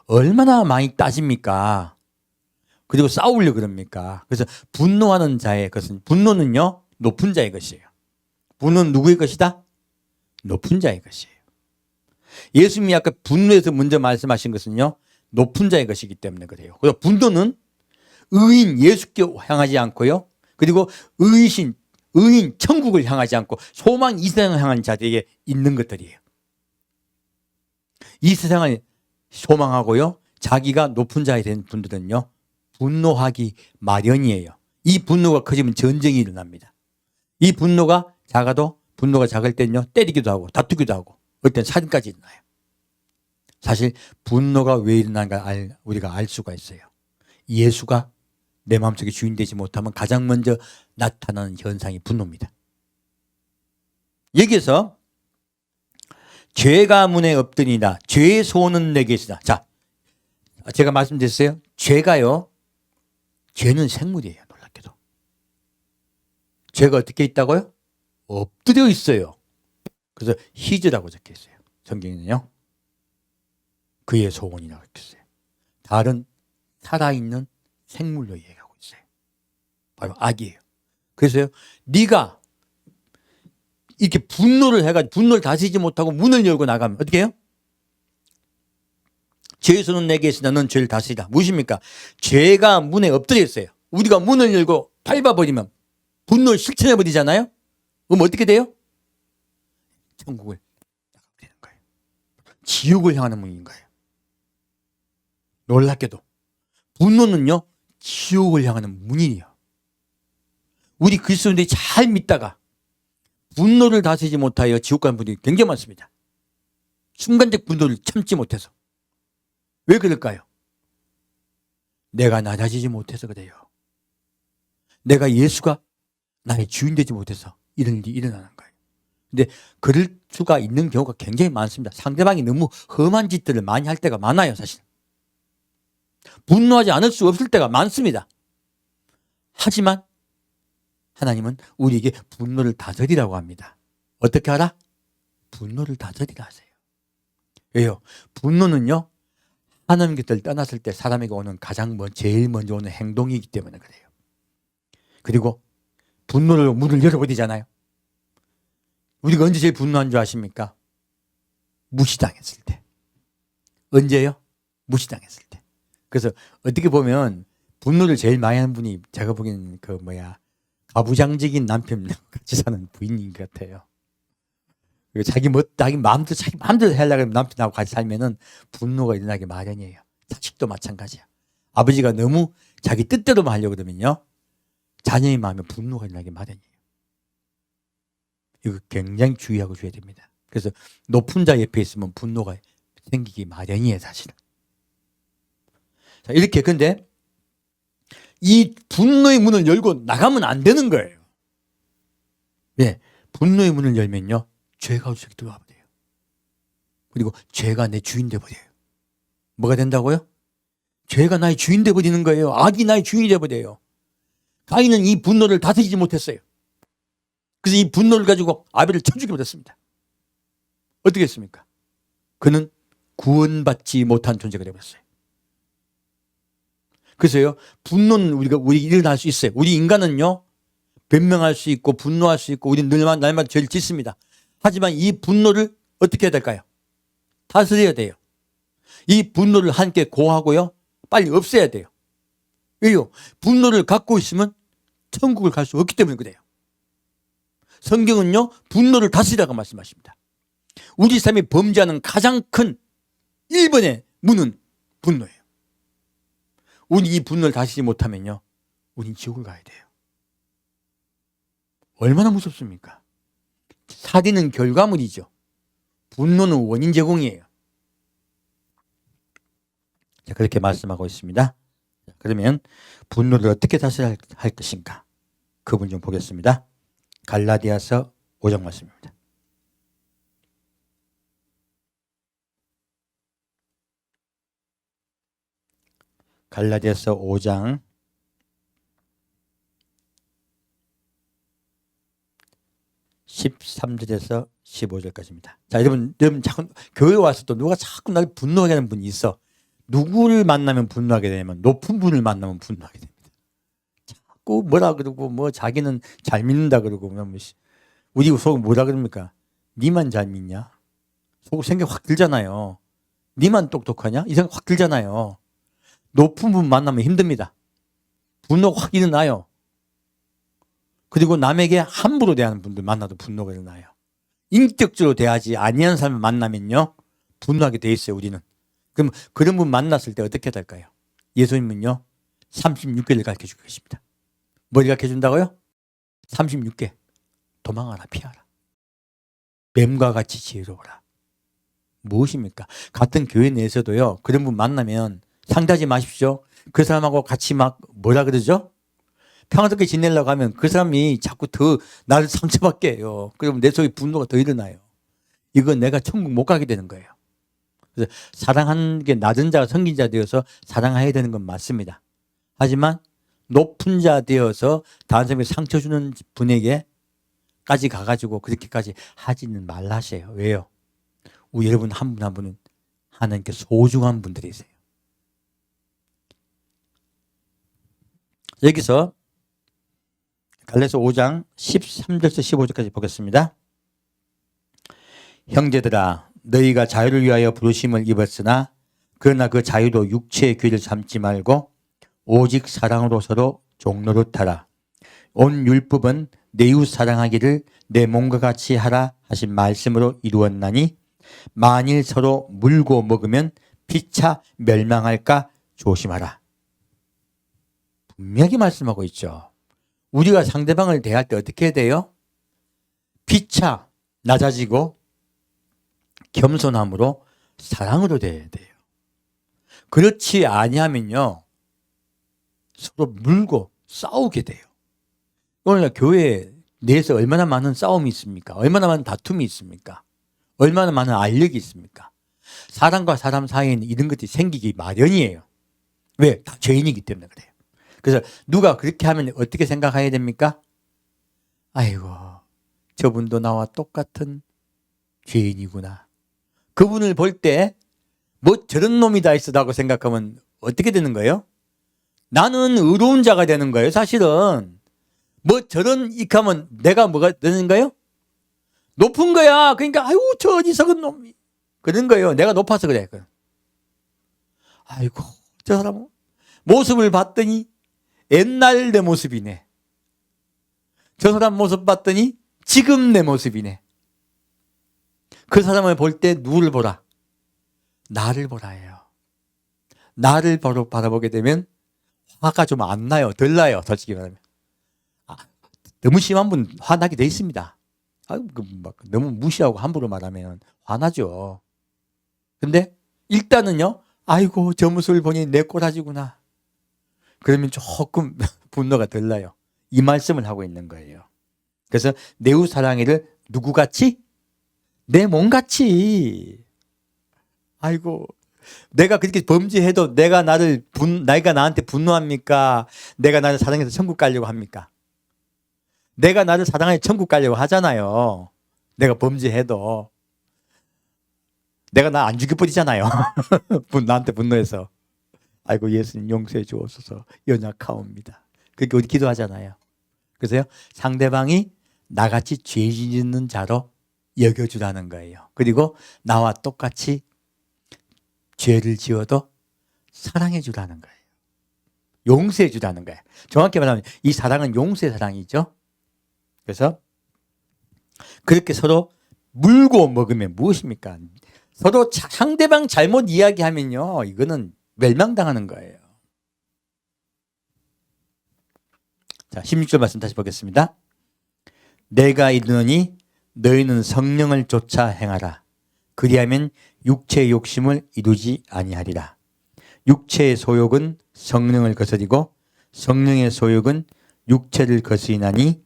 얼마나 많이 따집니까? 그리고 싸우려고 그럽니까? 그래서 분노하는 자의 것은 분노는요 높은 자의 것이에요. 분노는 누구의 것이다? 높은 자의 것이에요. 예수님이 아까 분노에서 먼저 말씀하신 것은요 높은 자의 것이기 때문에 그래요. 그래서 분노는 의인 예수께 향하지 않고요. 그리고 의인 천국을 향하지 않고 소망 이 세상을 향한 자들에게 있는 것들이에요. 이 세상을 소망하고요. 자기가 높은 자에 된 분들은요. 분노하기 마련이에요. 이 분노가 커지면 전쟁이 일어납니다. 이 분노가 작을 때는요. 때리기도 하고 다투기도 하고 어떨 땐 살인까지 일어나요. 사실 분노가 왜 일어나는가 우리가 알 수가 있어요. 예수가 내 마음속에 주인 되지 못하면 가장 먼저 나타나는 현상이 분노입니다. 여기에서 죄가 문에 엎드리다 죄의 소원은 내게 있으다. 자, 제가 말씀드렸어요. 죄는 생물이에요. 놀랍게도. 죄가 어떻게 있다고요? 엎드려 있어요. 그래서 히즈라고 적혀 있어요. 성경에는요. 그의 소원이라고 적혀 있어요. 다른 살아있는 생물로 얘기하고 있어요. 바로 악이에요. 그래서요. 네가 이렇게 분노를 해가지고 분노를 다스리지 못하고 문을 열고 나가면 어떻게 해요? 죄의 손은 내게 있으나 넌 죄를 다스리라. 무엇입니까? 죄가 문에 엎드려 있어요. 우리가 문을 열고 밟아버리면 분노를 실천해버리잖아요. 그럼 어떻게 돼요? 천국을 나가게 되는 거예요. 지옥을 향하는 문인 거예요. 놀랍게도 분노는요. 지옥을 향하는 문이에요. 우리 그리스도인들이 잘 믿다가 분노를 다스리지 못하여 지옥 가는 분들이 굉장히 많습니다. 순간적 분노를 참지 못해서. 왜 그럴까요? 내가 낮아지지 못해서 그래요. 내가 예수가 나의 주인 되지 못해서 이런 일이 일어나는 거예요. 근데 그럴 수가 있는 경우가 굉장히 많습니다. 상대방이 너무 험한 짓들을 많이 할 때가 많아요. 사실. 분노하지 않을 수 없을 때가 많습니다. 하지만 하나님은 우리에게 분노를 다스리라고 합니다. 어떻게 하라? 분노를 다스리라 하세요. 왜요? 분노는요. 하나님 곁을 떠났을 때 사람에게 오는 제일 먼저 오는 행동이기 때문에 그래요. 그리고 분노를 문을 열어버리잖아요. 우리가 언제 제일 분노한 줄 아십니까? 무시당했을 때. 언제요? 무시당했을 때. 그래서 어떻게 보면 분노를 제일 많이 하는 분이 제가 보기에는 가부장적인 남편 같이 사는 부인인 것 같아요. 자기 마음대로 하려고 하면 남편하고 같이 살면은 분노가 일어나기 마련이에요. 자식도 마찬가지야. 아버지가 너무 자기 뜻대로만 하려고 그러면요. 자녀의 마음에 분노가 일어나기 마련이에요. 이거 굉장히 주의하고 줘야 됩니다. 그래서 높은 자 옆에 있으면 분노가 생기기 마련이에요, 사실은. 자, 이렇게. 근데 이 분노의 문을 열고 나가면 안 되는 거예요. 왜? 분노의 문을 열면요, 죄가 우리 속에 들어와 버려요. 그리고 죄가 내 주인 돼 버려요. 뭐가 된다고요? 죄가 나의 주인 돼 버리는 거예요. 악이 나의 주인이 돼 버려요. 가인은 이 분노를 다스리지 못했어요. 그래서 이 분노를 가지고 아벨을 쳐 죽여버렸습니다. 어떻게 했습니까? 그는 구원받지 못한 존재가 되어버렸어요. 그래서요, 분노는 우리 일어날 수 있어요. 우리 인간은요, 변명할 수 있고 분노할 수 있고 우리는 날마다 죄를 짓습니다. 하지만 이 분노를 어떻게 해야 될까요? 다스려야 돼요. 이 분노를 함께 고하고요, 빨리 없애야 돼요. 왜요? 분노를 갖고 있으면 천국을 갈 수 없기 때문에 그래요. 성경은요, 분노를 다스리라고 말씀하십니다. 우리 삶이 범죄하는 가장 큰 1번의 문은 분노예요. 우리 이 분노를 다스리지 못하면요, 우린 지옥을 가야 돼요. 얼마나 무섭습니까? 살인은 결과물이죠. 분노는 원인 제공이에요. 자, 그렇게 말씀하고 있습니다. 그러면 분노를 어떻게 다스려야 할 것인가? 그 부분 좀 보겠습니다. 갈라디아서 5장 말씀입니다. 갈라디아서 5장 13절에서 15절까지입니다. 자, 여러분 자꾸 교회 와서 또 누가 자꾸 날 분노하게 하는 분이 있어. 누구를 만나면 분노하게 되냐면 높은 분을 만나면 분노하게 됩니다. 자꾸 뭐라 그러고 뭐 자기는 잘 믿는다 그러고 우리 속 뭐라 그럽니까? 니만 잘 믿냐? 속 생각 확 들잖아요. 니만 똑똑하냐? 이 생각 확 들잖아요. 높은 분 만나면 힘듭니다. 분노가 확 일어나요. 그리고 남에게 함부로 대하는 분들 만나도 분노가 일어나요. 인격적으로 대하지 아니하는 사람을 만나면요, 분노하게 돼 있어요, 우리는. 그럼 그런 분 만났을 때 어떻게 될까요? 예수님은요, 36개를 가르쳐주고 계십니다. 뭘 가르쳐준다고요? 36개. 도망하라, 피하라. 뱀과 같이 지혜로워라. 무엇입니까? 같은 교회 내에서도요, 그런 분 만나면 상대하지 마십시오. 그 사람하고 같이 막 뭐라 그러죠? 평화롭게 지내려고 하면 그 사람이 자꾸 더 나를 상처받게 해요. 그러면 내 속에 분노가 더 일어나요. 이건 내가 천국 못 가게 되는 거예요. 그래서 사랑하는 게 낮은 자가 성긴 자 되어서 사랑해야 되는 건 맞습니다. 하지만 높은 자 되어서 다른 사람에게 상처 주는 분에게까지 가가지고 그렇게까지 하지는 말라 하세요. 왜요? 우리 여러분 한 분 한 분은 하나님께 소중한 분들이세요. 여기서 갈라디아서 5장 13절에서 15절까지 보겠습니다. 형제들아, 너희가 자유를 위하여 부르심을 입었으나 그러나 그 자유도 육체의 귀를 삼지 말고 오직 사랑으로 서로 종노릇하라. 온 율법은 내 이웃 사랑하기를 내 몸과 같이 하라 하신 말씀으로 이루었나니 만일 서로 물고 먹으면 피차 멸망할까 조심하라. 분명히 말씀하고 있죠. 우리가 상대방을 대할 때 어떻게 해야 돼요? 피차 낮아지고 겸손함으로 사랑으로 대해야 돼요. 그렇지 아니하면요, 서로 물고 싸우게 돼요. 오늘날 교회 내에서 얼마나 많은 싸움이 있습니까? 얼마나 많은 다툼이 있습니까? 얼마나 많은 알력이 있습니까? 사람과 사람 사이에는 이런 것들이 생기기 마련이에요. 왜? 다 죄인이기 때문에 그래요. 그래서 누가 그렇게 하면 어떻게 생각해야 됩니까? 아이고, 저분도 나와 똑같은 죄인이구나. 그분을 볼 때 뭐 저런 놈이 다 있어라고 생각하면 어떻게 되는 거예요? 나는 의로운 자가 되는 거예요. 사실은 뭐 저런 익하면 내가 뭐가 되는 거예요? 높은 거야. 그러니까 아유 저 어리석은 놈이 그런 거예요. 내가 높아서 그래. 아이고 저 사람 모습을 봤더니 옛날 내 모습이네. 저 사람 모습 봤더니 지금 내 모습이네. 그 사람을 볼 때 누구를 보라? 나를 보라 해요. 나를 바라보게 되면 화가 좀 안 나요. 덜 나요. 솔직히 말하면. 너무 심한 분 화나게 돼 있습니다. 막 너무 무시하고 함부로 말하면 화나죠. 근데 일단은요, 아이고 저 모습을 보니 내 꼬라지구나. 그러면 조금 분노가 덜 나요. 이 말씀을 하고 있는 거예요. 그래서 내후사랑이를 누구같이? 내 몸같이. 아이고 내가 그렇게 범죄해도 내가 나한테 분노합니까? 내가 나를 사랑해서 천국 가려고 합니까? 내가 나를 사랑해 천국 가려고 하잖아요. 내가 범죄해도. 내가 나 안 죽여버리잖아요. 나한테 분노해서. 아이고 예수님 용서해 주옵소서. 연약하옵니다. 그렇게 우리 기도하잖아요. 그래서요, 상대방이 나같이 죄 짓는 자로 여겨주라는 거예요. 그리고 나와 똑같이 죄를 지어도 사랑해 주라는 거예요. 용서해 주라는 거예요. 정확히 말하면 이 사랑은 용서의 사랑이죠. 그래서 그렇게 서로 물고 먹으면 무엇입니까? 서로 상대방 잘못 이야기하면요, 이거는 멸망당하는 거예요. 자, 16절 말씀 다시 보겠습니다. 내가 이르노니 너희는 성령을 쫓아 행하라. 그리하면 육체의 욕심을 이루지 아니하리라. 육체의 소욕은 성령을 거스리고 성령의 소욕은 육체를 거스리나니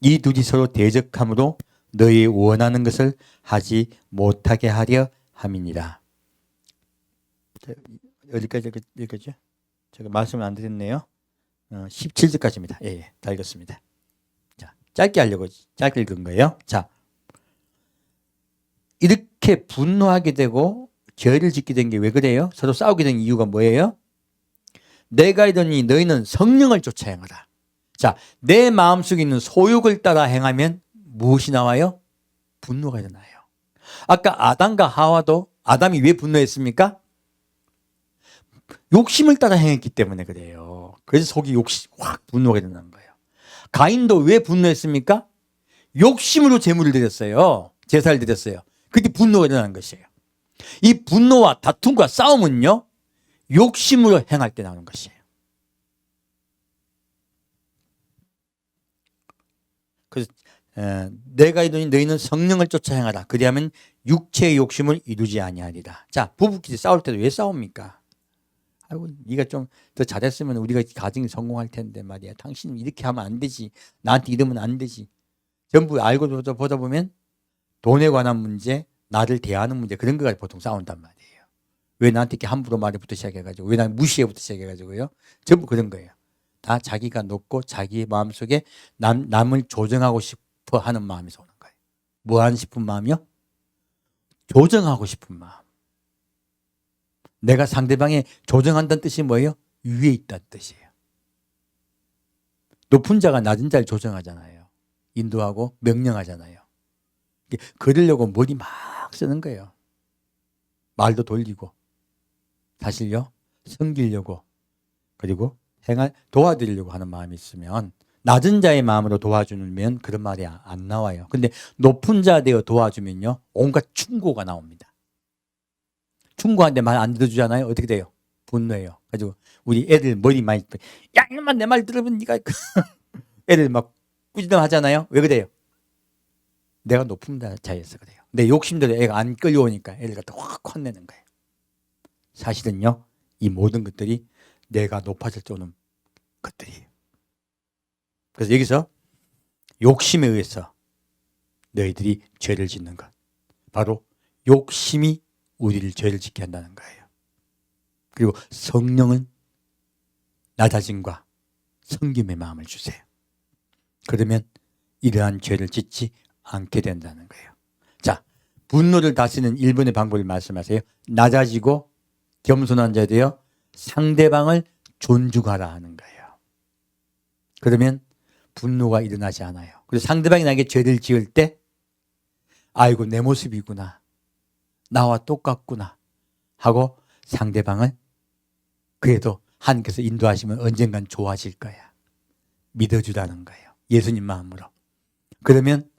이 둘이 서로 대적함으로 너희 원하는 것을 하지 못하게 하려 함이니라. 어디까지 읽었죠? 제가 말씀을 안 드렸네요. 17절까지입니다. 예, 다 읽었습니다. 자, 짧게 읽은 거예요. 자, 이렇게 분노하게 되고 죄를 짓게 된 게 왜 그래요? 서로 싸우게 된 이유가 뭐예요? 내가 이르니 너희는 성령을 쫓아 행하라. 자, 내 마음속에 있는 소욕을 따라 행하면 무엇이 나와요? 분노가 일어나요. 아까 아담과 하와도 아담이 왜 분노했습니까? 욕심을 따라 행했기 때문에 그래요. 그래서 속이 확 분노가 일어난 거예요. 가인도 왜 분노했습니까? 욕심으로 제물을 드렸어요. 제사를 드렸어요. 그게 분노가 일어나는 것이에요. 이 분노와 다툼과 싸움은요, 욕심으로 행할 때 나오는 것이에요. 그래서 내가 이르니 너희는 성령을 쫓아 행하라. 그리하면 육체의 욕심을 이루지 아니하리라. 자, 부부끼리 싸울 때도 왜 싸웁니까? 아이고, 네가 좀 더 잘했으면 우리가 가정이 성공할 텐데 말이야. 당신은 이렇게 하면 안 되지. 나한테 이러면 안 되지. 전부 알고 보다 보면 돈에 관한 문제, 나를 대하는 문제, 그런 거가 보통 싸운단 말이에요. 왜 나한테 이렇게 함부로 말해부터 시작해가지고, 왜 난 무시해부터 시작해가지고요. 전부 그런 거예요. 다 자기가 높고 자기의 마음속에 남을 조정하고 싶어 하는 마음에서 오는 거예요. 뭐 하고 싶은 마음이요? 조정하고 싶은 마음. 내가 상대방에 조정한다는 뜻이 뭐예요? 위에 있다는 뜻이에요. 높은 자가 낮은 자를 조정하잖아요. 인도하고 명령하잖아요. 그러려고 머리 막 쓰는 거예요. 말도 돌리고 사실요, 섬기려고, 그리고 도와드리려고 하는 마음이 있으면, 낮은 자의 마음으로 도와주면 그런 말이 안 나와요. 근데 높은 자 되어 도와주면요, 온갖 충고가 나옵니다. 충고하는데 말 안 들어주잖아요. 어떻게 돼요? 분노해요. 가지고 우리 애들 머리 많이, 야 이놈만 내 말 들으면 네가 애들 막 꾸짖음하잖아요. 왜 그래요? 내가 높은 자에서 그래요. 내 욕심대로 애가 안 끌려오니까 애를 갖다 확 혼내는 거예요. 사실은요, 이 모든 것들이 내가 높아질 때 오는 것들이에요. 그래서 여기서 욕심에 의해서 너희들이 죄를 짓는 것, 바로 욕심이 우리를 죄를 짓게 한다는 거예요. 그리고 성령은 낮아짐과 섬김의 마음을 주세요. 그러면 이러한 죄를 짓지 않게 된다는 거예요. 자, 분노를 다스리는 1번의 방법을 말씀하세요. 낮아지고 겸손한 자 되어 상대방을 존중하라 하는 거예요. 그러면 분노가 일어나지 않아요. 그리고 상대방이 나에게 죄를 지을 때, 아이고 내 모습이구나, 나와 똑같구나 하고 상대방을 그래도 하나님께서 인도하시면 언젠간 좋아질 거야, 믿어주라는 거예요. 예수님 마음으로. 그러면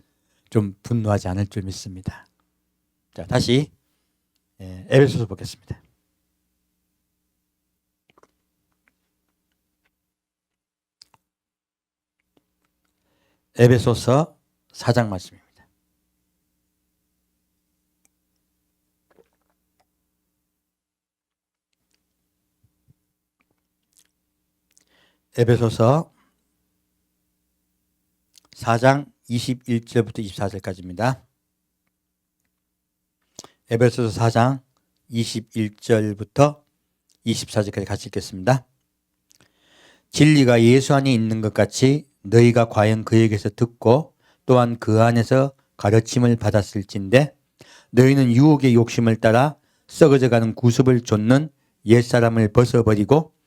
좀 분노하지 않을 줄 믿습니다. 자, 다시 에베소서 보겠습니다. 에베소서 4장 말씀입니다. 에베소서 4장 21절부터 24절까지입니다. 에베소서 4장 21절부터 24절까지 같이 읽겠습니다. 진리가 예수 안에 있는 것 같이 너희가 과연 그에게서 듣고 또한 그 안에서 가르침을 받았을진데 너희는 유혹의 욕심을 따라 썩어져가는 구습을 좇는 옛사람을 벗어버리고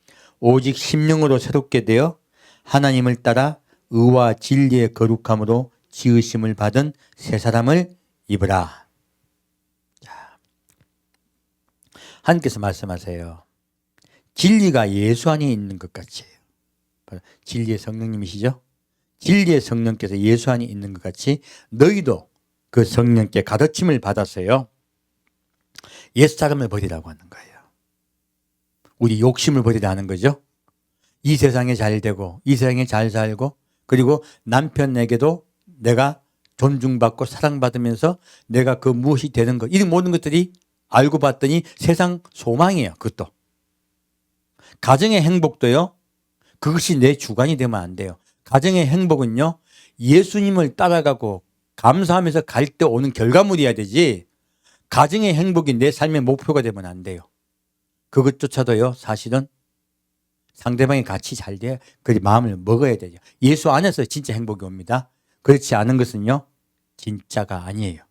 오직 심령으로 새롭게 되어 하나님을 따라 의와 진리의 거룩함으로 지으심을 받은 새 사람을 입으라. 자, 하나님께서 말씀하세요. 진리가 예수 안에 있는 것 같이, 진리의 성령님이시죠? 진리의 성령께서 예수 안에 있는 것 같이 너희도 그 성령께 가르침을 받았어요. 옛사람을 버리라고 하는 거예요. 우리 욕심을 버리라는 거죠. 이 세상에 잘 되고 이 세상에 잘 살고 그리고 남편에게도 내가 존중받고 사랑받으면서 내가 그 무엇이 되는 것, 이 모든 것들이 알고 봤더니 세상 소망이에요. 그것도. 가정의 행복도요. 그것이 내 주관이 되면 안 돼요. 가정의 행복은요. 예수님을 따라가고 감사하면서 갈 때 오는 결과물이어야 되지 가정의 행복이 내 삶의 목표가 되면 안 돼요. 그것조차도요. 사실은 상대방이 같이 잘 돼야 그 마음을 먹어야 되죠. 예수 안에서 진짜 행복이 옵니다. 그렇지 않은 것은요. 진짜가 아니에요.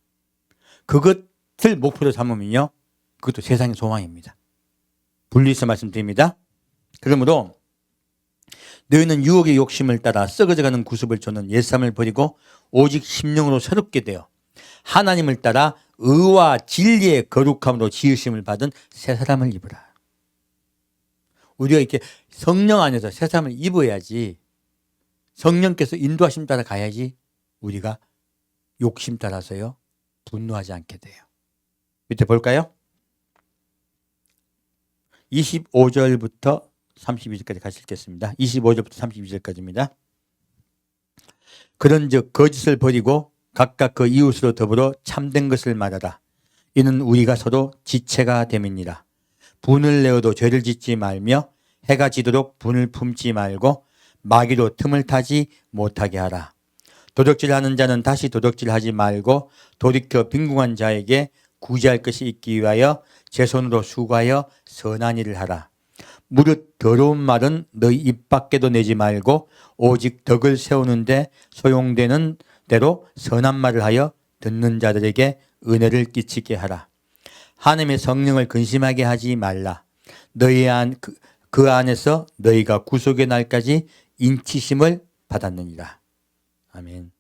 그것을 목표로 삼으면요. 그것도 세상의 소망입니다. 분리해서 말씀드립니다. 그러므로 너희는 유혹의 욕심을 따라 썩어져가는 구습을 좇는 옛사람을 버리고 오직 심령으로 새롭게 되어 하나님을 따라 의와 진리의 거룩함으로 지으심을 받은 새 사람을 입으라. 우리가 이렇게 성령 안에서 새 사람을 입어야지 성령께서 인도하심 따라 가야지 우리가 욕심 따라서요 분노하지 않게 돼요. 밑에 볼까요? 25절부터 32절까지 같이 읽겠습니다. 25절부터 32절까지입니다. 그런즉 거짓을 버리고 각각 그 이웃으로 더불어 참된 것을 말하라. 이는 우리가 서로 지체가 됨이니라. 분을 내어도 죄를 짓지 말며 해가 지도록 분을 품지 말고 마귀로 틈을 타지 못하게 하라. 도적질하는 자는 다시 도적질하지 말고 돌이켜 빈궁한 자에게 구제할 것이 있기 위하여 제 손으로 수고하여 선한 일을 하라. 무릇 더러운 말은 너희 입 밖에도 내지 말고 오직 덕을 세우는데 소용되는 대로 선한 말을 하여 듣는 자들에게 은혜를 끼치게 하라. 하나님의 성령을 근심하게 하지 말라. 그 안에서 너희가 구속의 날까지 인치심을 받았느니라. 아멘.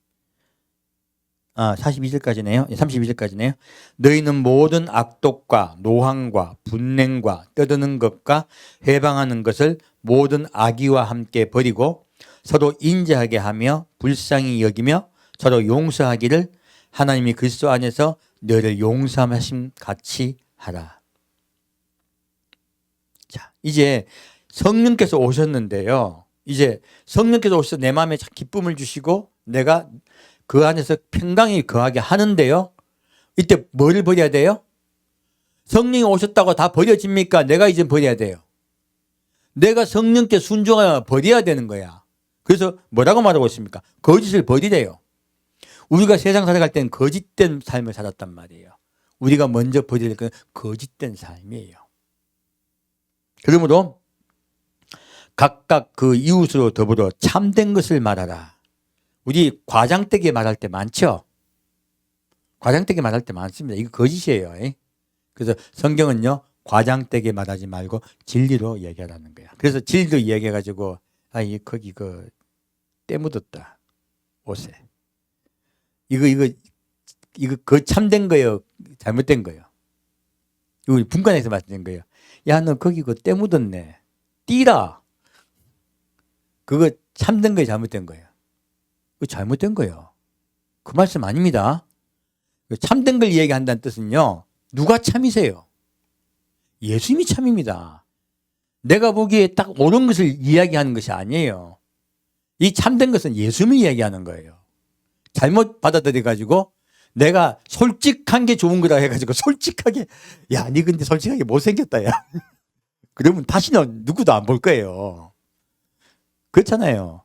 42절까지네요. 32절까지네요. 너희는 모든 악독과 노함과 분냉과 떠드는 것과 해방하는 것을 모든 악의와 함께 버리고 서로 인자하게 하며 불쌍히 여기며 서로 용서하기를 하나님이 그리스도 안에서 너희를 용서하심 같이 하라. 자, 이제 성령께서 오셨는데요. 이제 성령께서 오셔서 내 마음에 기쁨을 주시고 내가 그 안에서 평강이 거하게 하는데요. 이때 뭘 버려야 돼요? 성령이 오셨다고 다 버려집니까? 내가 이제 버려야 돼요. 내가 성령께 순종하여 버려야 되는 거야. 그래서 뭐라고 말하고 있습니까? 거짓을 버리래요. 우리가 세상 살아갈 때는 거짓된 삶을 살았단 말이에요. 우리가 먼저 버릴 건 거짓된 삶이에요. 그러므로 각각 그 이웃으로 더불어 참된 것을 말하라. 우리 과장되게 말할 때 많죠? 과장되게 말할 때 많습니다. 이거 거짓이에요. 그래서 성경은요, 과장되게 말하지 말고 진리로 얘기하라는 거야. 그래서 진리로 얘기해가지고, 거기 때 묻었다. 옷에. 이거 참된 거예요? 잘못된 거예요? 이거 분간해서 말씀드린 거예요. 야, 너 거기 때 묻었네. 띠라. 그거 참된 거예요? 잘못된 거예요? 그거 잘못된 거예요. 그 말씀 아닙니다. 참된 걸 이야기한다는 뜻은요. 누가 참이세요? 예수님이 참입니다. 내가 보기에 딱 옳은 것을 이야기하는 것이 아니에요. 이 참된 것은 예수님이 이야기하는 거예요. 잘못 받아들여가지고 내가 솔직한 게 좋은 거라 해가지고 솔직하게 야, 니 근데 솔직하게 못생겼다 야. 그러면 다시는 누구도 안 볼 거예요. 그렇잖아요.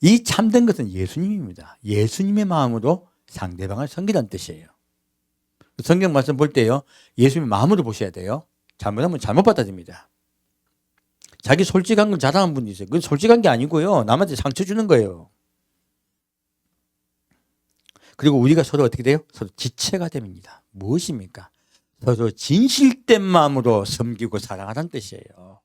이 참된 것은 예수님입니다. 예수님의 마음으로 상대방을 섬기라는 뜻이에요. 성경 말씀 볼 때요, 예수님의 마음으로 보셔야 돼요. 잘못하면 잘못 받아들입니다. 자기 솔직한 걸 자랑하는 분이 있어요. 그건 솔직한 게 아니고요, 남한테 상처 주는 거예요. 그리고 우리가 서로 어떻게 돼요? 서로 지체가 됩니다. 무엇입니까? 서로 진실된 마음으로 섬기고 사랑하라는 뜻이에요.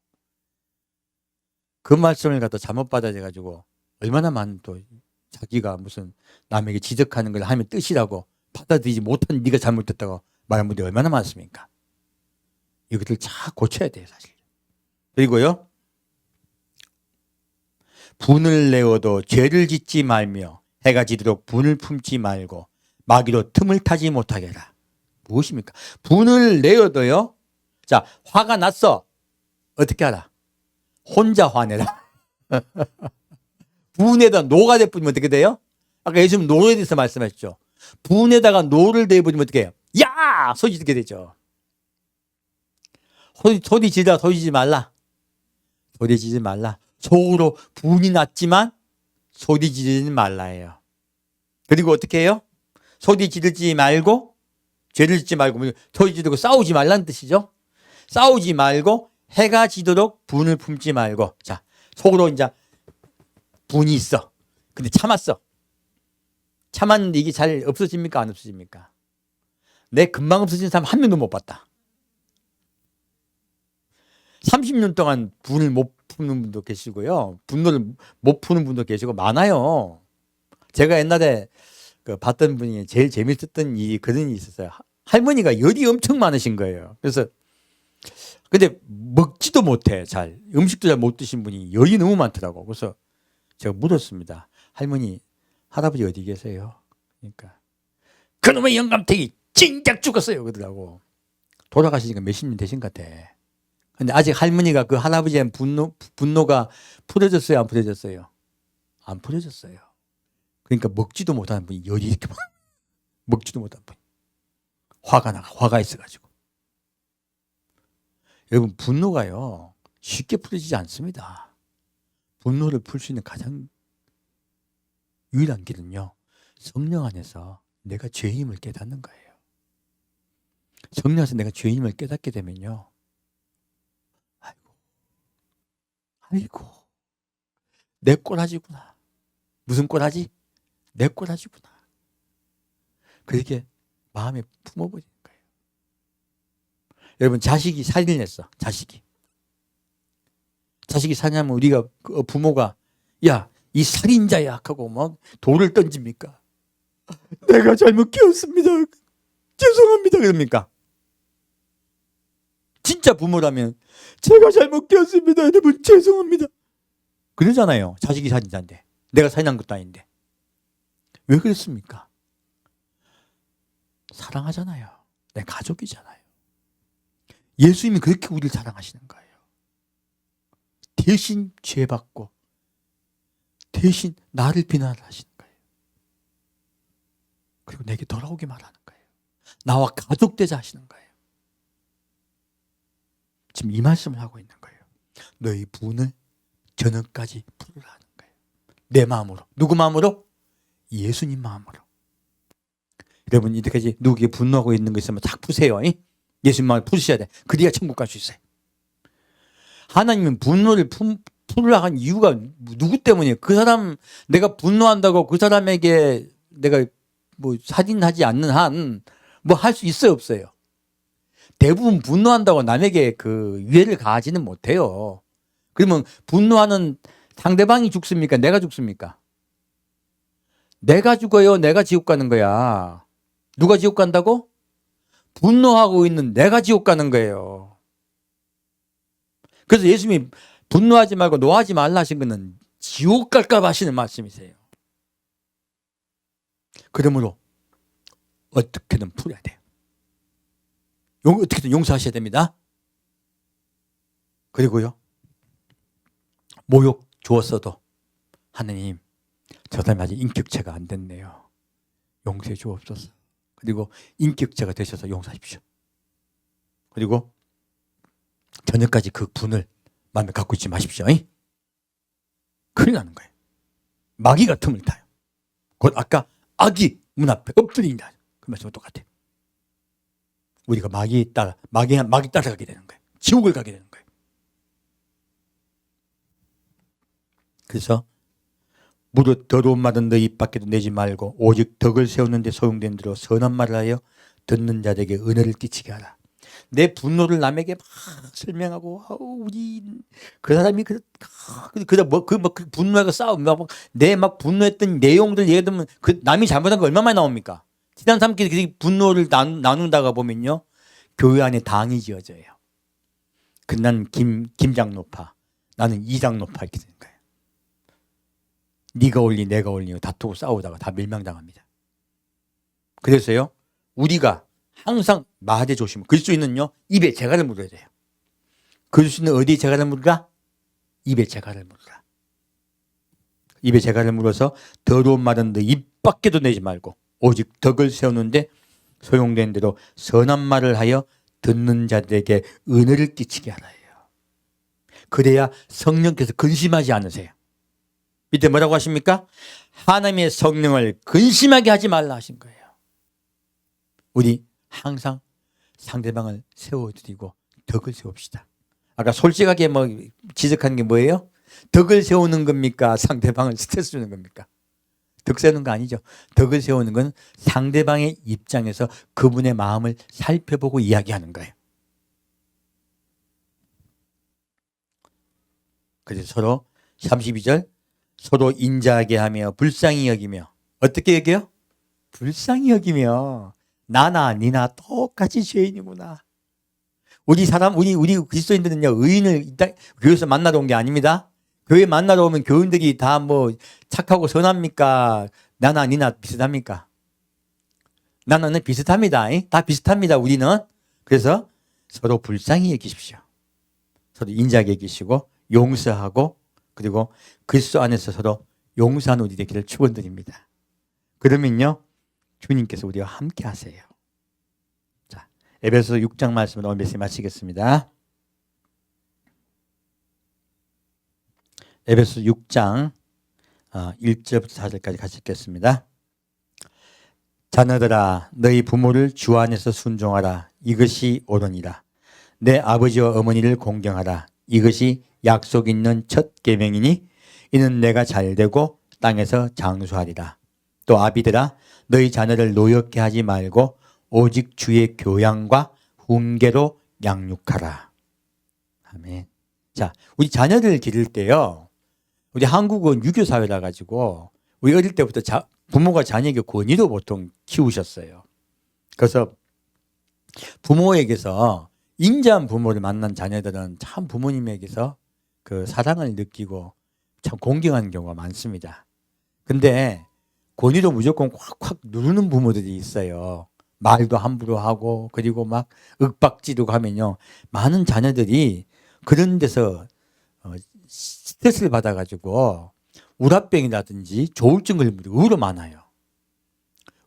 그 말씀을 갖다 잘못 받아들여가지고 얼마나 많은 또 자기가 무슨 남에게 지적하는 걸 하면 뜻이라고 받아들이지 못한 네가 잘못됐다고 말하는 분들이 얼마나 많습니까? 이것들 잘 고쳐야 돼요, 사실. 그리고요, 분을 내어도 죄를 짓지 말며 해가 지도록 분을 품지 말고 마귀로 틈을 타지 못하게 해라. 무엇입니까? 분을 내어도요, 자, 화가 났어. 어떻게 하라? 혼자 화내라. 분에다 노가 대뿌리면 어떻게 돼요? 아까 예수님 노에 대해서 말씀하셨죠. 분에다가 노를 대뿌리면 어떻게 해요? 야! 소리 지르게 되죠. 소리 지르다 소리 지르지 말라. 소리 지르지 말라. 속으로 분이 났지만 소리 지르지 말라예요. 그리고 어떻게 해요? 소리 지르지 말고, 죄를 짓지 말고, 소리 지르고 싸우지 말라는 뜻이죠. 싸우지 말고 해가 지도록 분을 품지 말고. 자, 속으로 이제 분이 있어. 근데 참았어. 참았는데 이게 잘 없어집니까? 안 없어집니까? 내 금방 없어진 사람 한 명도 못 봤다. 30년 동안 분을 못 푸는 분도 계시고요, 분노를 못 푸는 분도 계시고 많아요. 제가 옛날에 봤던 분이 제일 재밌었던 그런 일이 있었어요. 할머니가 열이 엄청 많으신 거예요. 그래서 근데 먹지도 못해. 잘 음식도 잘 못 드신 분이 열이 너무 많더라고. 그래서 제가 물었습니다. 할머니, 할아버지 어디 계세요? 그러니까 그놈의 영감탱이 진작 죽었어요 그러더라고. 돌아가시니까 몇십 년 되신 것 같아. 근데 아직 할머니가 그 할아버지의 분노가 풀어졌어요, 안 풀어졌어요? 안 풀어졌어요. 그러니까 먹지도 못하는 분이 열이 이렇게 막, 먹지도 못하는 분이 화가 있어가지고. 여러분, 분노가요 쉽게 풀어지지 않습니다. 분노를 풀 수 있는 가장 유일한 길은요, 성령 안에서 내가 죄임을 깨닫는 거예요. 성령 안에서 내가 죄임을 깨닫게 되면요, 아이고 내 꼬라지구나. 무슨 꼬라지? 내 꼬라지구나. 그렇게 마음에 품어버리는 거예요. 여러분, 자식이 살인을 했어. 자식이 살인하면 우리가 부모가 야, 이 살인자야 하고 막 돌을 던집니까? 내가 잘못 키웠습니다. 죄송합니다. 그럽니까? 진짜 부모라면 제가 잘못 키웠습니다. 여러분 죄송합니다. 그러잖아요. 자식이 살인자인데, 내가 살인한 것도 아닌데. 왜 그랬습니까? 사랑하잖아요. 내 가족이잖아요. 예수님이 그렇게 우리를 사랑하시는 거예요. 대신 죄받고 대신 나를 비난하시는 거예요. 그리고 내게 돌아오게 말하는 거예요. 나와 가족 되자 하시는 거예요. 지금 이 말씀을 하고 있는 거예요. 너희 분을 저녁까지 풀으라 하는 거예요. 내 마음으로. 누구 마음으로? 예수님 마음으로. 여러분, 이렇게까지 누구에게 분노하고 있는 거 있으면 딱 푸세요. 예수님 마음을 푸셔야 돼. 그래야 천국 갈 수 있어요. 하나님은 분노를 풀으려 한 이유가 누구 때문이에요? 그 사람, 내가 분노한다고 그 사람에게 내가 뭐 살인하지 않는 한 뭐 할 수 있어요, 없어요? 대부분 분노한다고 남에게 그 유해를 가하지는 못해요. 그러면 분노하는 상대방이 죽습니까? 내가 죽습니까? 내가 죽어요? 내가 지옥 가는 거야? 누가 지옥 간다고? 분노하고 있는 내가 지옥 가는 거예요. 그래서 예수님이 분노하지 말고 노하지 말라 하신 것은 지옥 갈까 봐 하시는 말씀이세요. 그러므로 어떻게든 풀어야 돼요. 어떻게든 용서하셔야 됩니다. 그리고요, 모욕 주었어도 하느님, 저 사람이 아직 인격체가 안 됐네요. 용서해 주옵소서. 그리고 인격체가 되셔서 용서하십시오. 그리고 저녁까지 그 분을 마음에 갖고 있지 마십시오. 큰일 나는 거예요. 마귀가 틈을 타요. 곧 아까 악이 문 앞에 엎드린다. 그 말씀과 똑같아요. 우리가 마귀 따라가게 되는 거예요. 지옥을 가게 되는 거예요. 그래서 무릇 더러운 말은 너희 입 밖에도 내지 말고 오직 덕을 세우는 데 소용된 대로 선한 말을 하여 듣는 자들에게 은혜를 끼치게 하라. 내 분노를 남에게 막 설명하고, 우리 그 사람이 그 분노하고 싸우고 내 막 분노했던 내용들 예를 들면 그 남이 잘못한 거 얼마 많이 나옵니까? 친한 사람끼리 분노를 나눈다가 보면요, 교회 안에 당이 지어져요. 난 김장로파, 나는 이장로파 이렇게 되는 거예요. 네가 올리 내가 올리고 다투고 싸우다가 다 멸망당합니다. 그래서요, 우리가 항상 말에 조심. 그리스도인은요, 입에 재갈을 물어야 돼요. 그리스도인은 어디에 재갈을 물으라? 입에 재갈을 물으라. 입에 재갈을 물어서 더러운 말은 너 입 밖에도 내지 말고 오직 덕을 세우는데 소용된 대로 선한 말을 하여 듣는 자들에게 은혜를 끼치게 하라 해요. 그래야 성령께서 근심하지 않으세요. 밑에 뭐라고 하십니까? 하나님의 성령을 근심하게 하지 말라 하신 거예요. 우리 항상 상대방을 세워드리고 덕을 세웁시다. 아까 솔직하게 지적하는 게 뭐예요? 덕을 세우는 겁니까? 상대방을 스트레스 주는 겁니까? 덕 세우는 거 아니죠. 덕을 세우는 건 상대방의 입장에서 그분의 마음을 살펴보고 이야기하는 거예요. 그래서 서로 32절 서로 인자하게 하며 불쌍히 여기며 어떻게 여겨요? 불쌍히 여기며 나나 니나 똑같이 죄인이구나. 우리 그리스도인들은요, 의인을 교회에서 만나러 온 게 아닙니다. 교회 만나러 오면 교인들이 다 착하고 선합니까? 나나 니나 비슷합니까? 나나는 비슷합니다. 다 비슷합니다. 우리는. 그래서 서로 불쌍히 여기십시오. 서로 인자하게 여기시고 용서하고 그리고 그리스도 안에서 서로 용서하는 우리 되기를 축원드립니다. 그러면요, 주님께서 우리와 함께 하세요. 자, 에베소 6장 말씀을 오늘 메시지 마치겠습니다. 에베소 6장 1절부터 4절까지 같이 읽겠습니다. 자녀들아 너희 부모를 주 안에서 순종하라. 이것이 옳으니라. 내 아버지와 어머니를 공경하라. 이것이 약속 있는 첫 계명이니 이는 내가 잘되고 땅에서 장수하리라. 또 아비들아 너희 자녀를 노엽게 하지 말고 오직 주의 교양과 훈계로 양육하라. 아멘. 자, 우리 자녀를 기를 때요, 우리 한국은 유교 사회라 가지고 우리 어릴 때부터 부모가 자녀에게 권위로 보통 키우셨어요. 그래서 부모에게서 인자한 부모를 만난 자녀들은 참 부모님에게서 그 사랑을 느끼고 참 공경하는 경우가 많습니다. 근데 권위로 무조건 콱콱 누르는 부모들이 있어요. 말도 함부로 하고 그리고 막 윽박지르고 하면요, 많은 자녀들이 그런 데서 스트레스를 받아가지고 우라병이라든지 조울증 걸리는 분들이 의외로 많아요.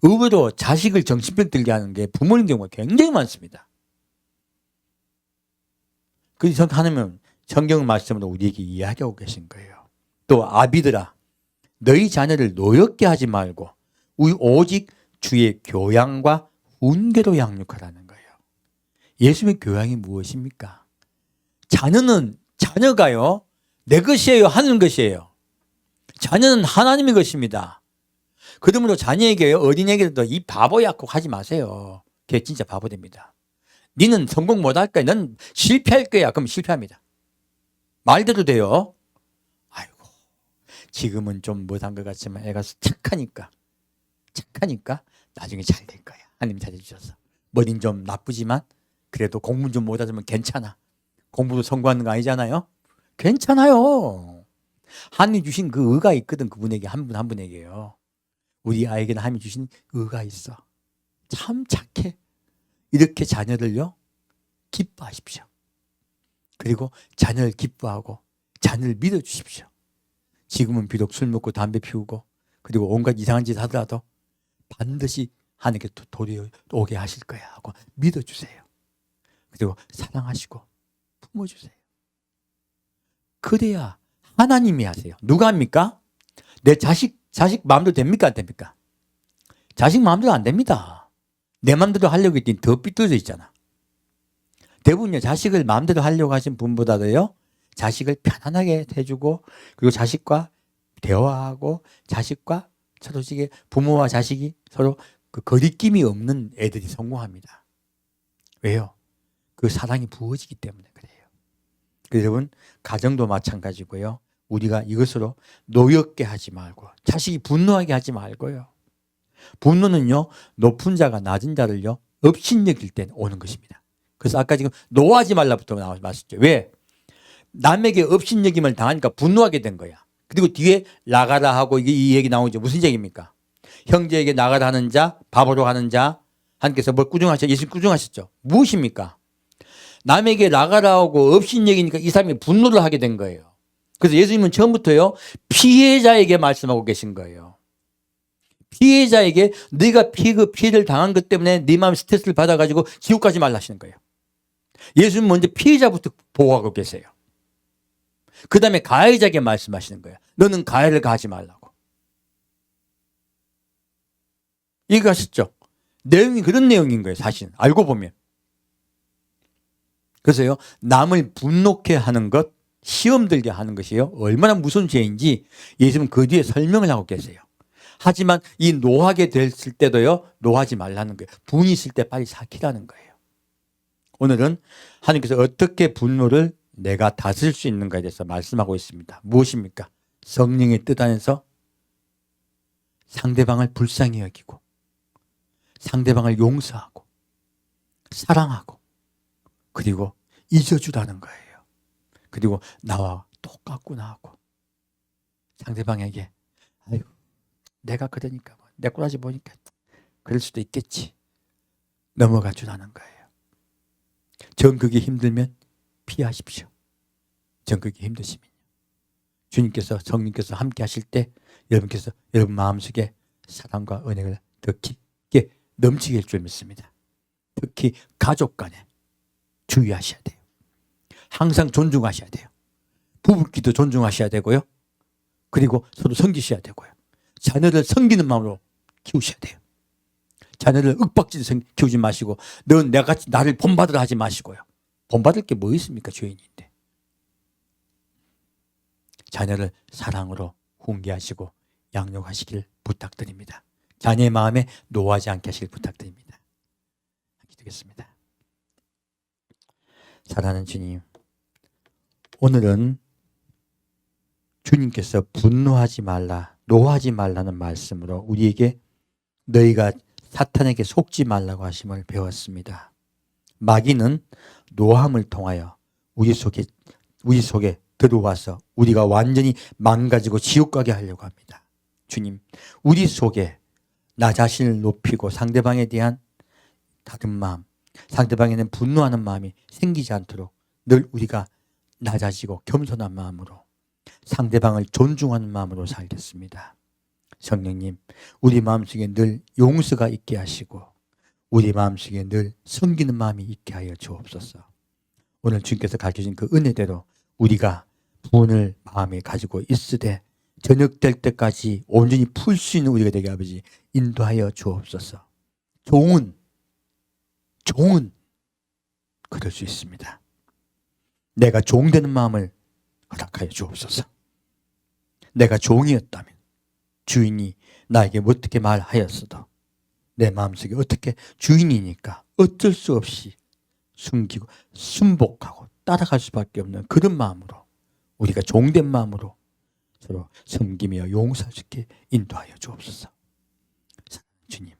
의외로 자식을 정신병 들게 하는 게 부모님 경우가 굉장히 많습니다. 그래서 하나님은 성경 말씀으로 우리에게 이야기하고 계신 거예요. 또 아비들아 너희 자녀를 노엽게 하지 말고 오직 주의 교양과 훈계로 양육하라는 거예요. 예수님의 교양이 무엇입니까? 자녀가요, 내 것이에요, 하는 것이에요. 자녀는 하나님의 것입니다. 그러므로 자녀에게요, 어린애에게도 이 바보야 꼭 하지 마세요. 걔 진짜 바보 됩니다. 니는 성공 못할 거야. 넌 실패할 거야. 그럼 실패합니다. 말대로 돼요. 아이고, 지금은 좀 못한 것 같지만 애가 착하니까 나중에 잘 될 거야. 하나님 잘해주셔서. 머리는 좀 나쁘지만 그래도 공부 좀 못하지만 괜찮아. 공부도 성공하는 거 아니잖아요. 괜찮아요. 하나님 주신 그 의가 있거든. 그분에게 한 분에게요. 우리 아이에게는 하나님 주신 의가 있어. 참 착해. 이렇게 자녀들요, 기뻐하십시오. 그리고 자녀를 기뻐하고 자녀를 믿어주십시오. 지금은 비록 술 먹고 담배 피우고 그리고 온갖 이상한 짓 하더라도 반드시 하나님께 돌아오게 하실 거야 하고 믿어주세요. 그리고 사랑하시고 품어주세요. 그래야 하나님이 하세요. 누가 합니까? 내 자식 마음대로 됩니까? 안 됩니까? 자식 마음대로 안 됩니다. 내 마음대로 하려고 했더니 더 삐뚤어져 있잖아. 대부분 자식을 마음대로 하려고 하신 분보다도요, 자식을 편안하게 해주고, 그리고 자식과 대화하고, 자식과 서로 부모와 자식이 서로 그 거리낌이 없는 애들이 성공합니다. 왜요? 그 사랑이 부어지기 때문에 그래요. 여러분, 가정도 마찬가지고요. 우리가 이것으로 노엽게 하지 말고, 자식이 분노하게 하지 말고요. 분노는요, 높은 자가 낮은 자를요, 업신여길 때 오는 것입니다. 그래서 아까 지금 노하지 말라부터 나왔죠. 왜? 남에게 업신여김을 당하니까 분노하게 된 거야. 그리고 뒤에 나가라 하고 이 얘기 나오죠. 무슨 얘기입니까? 형제에게 나가라 하는 자, 바보로 하는 자, 하나님께서 뭘 꾸중하셨죠? 예수님 꾸중하셨죠. 무엇입니까? 남에게 나가라 하고 업신여기니까 이 사람이 분노를 하게 된 거예요. 그래서 예수님은 처음부터요, 피해자에게 말씀하고 계신 거예요. 피해자에게 네가 피해를 당한 것 때문에 네 마음에 스트레스를 받아가지고 지옥 가지 말라 하시는 거예요. 예수님은 먼저 피해자부터 보호하고 계세요. 그 다음에 가해자에게 말씀하시는 거예요. 너는 가해를 가하지 말라고. 이해가셨죠? 내용이 그런 내용인 거예요. 사실은 알고 보면. 그래서요, 남을 분노케 하는 것, 시험 들게 하는 것이요, 얼마나 무서운 죄인지 예수님은 그 뒤에 설명을 하고 계세요. 하지만 이 노하게 됐을 때도요, 노하지 말라는 거예요. 분이 있을 때 빨리 삭히라는 거예요. 오늘은 하나님께서 어떻게 분노를 내가 다스릴 수 있는가에 대해서 말씀하고 있습니다. 무엇입니까? 성령의 뜻 안에서 상대방을 불쌍히 여기고, 상대방을 용서하고, 사랑하고, 그리고 잊어주라는 거예요. 그리고 나와 똑같구나 하고, 상대방에게 아유, 내가 그러니까 내 꼬라지 보니까 그럴 수도 있겠지, 넘어가 주라는 거예요. 전극이 힘들면 피하십시오. 전극이 힘드시면요. 주님께서, 성령께서 함께 하실 때 여러분께서 여러분 마음속에 사랑과 은혜를 더 깊게 넘치게 할 줄 믿습니다. 특히 가족 간에 주의하셔야 돼요. 항상 존중하셔야 돼요. 부부끼도 존중하셔야 되고요. 그리고 서로 섬기셔야 되고요. 자녀를 섬기는 마음으로 키우셔야 돼요. 자녀를 윽박지르 키우지 마시고, 넌 내같이 나를 본받으라 하지 마시고요. 본받을 게 뭐 있습니까? 죄인인데. 자녀를 사랑으로 훈계하시고 양육하시길 부탁드립니다. 자녀의 마음에 노하지 않게 하시길 부탁드립니다. 기도하겠습니다. 사랑하는 주님, 오늘은 주님께서 분노하지 말라, 노하지 말라는 말씀으로 우리에게 너희가 사탄에게 속지 말라고 하심을 배웠습니다. 마귀는 노함을 통하여 우리 속에 들어와서 우리가 완전히 망가지고 지옥 가게 하려고 합니다. 주님, 우리 속에 나 자신을 높이고 상대방에 대한 다른 마음, 상대방에는 분노하는 마음이 생기지 않도록 늘 우리가 낮아지고 겸손한 마음으로, 상대방을 존중하는 마음으로 살겠습니다. 성령님, 우리 마음속에 늘 용서가 있게 하시고 우리 마음속에 늘 섬기는 마음이 있게 하여 주옵소서. 오늘 주님께서 가르쳐주신 그 은혜대로 우리가 분을 마음에 가지고 있으되 저녁 될 때까지 온전히 풀 수 있는 우리가 되게 아버지 인도하여 주옵소서. 종은 그럴 수 있습니다. 내가 종되는 마음을 허락하여 주옵소서. 내가 종이었다면 주인이 나에게 어떻게 말하였어도 내 마음속에 어떻게 주인이니까 어쩔 수 없이 숨기고 순복하고 따라갈 수밖에 없는 그런 마음으로, 우리가 종된 마음으로 서로 섬기며 용서할 수 있게 인도하여 주옵소서. 주님,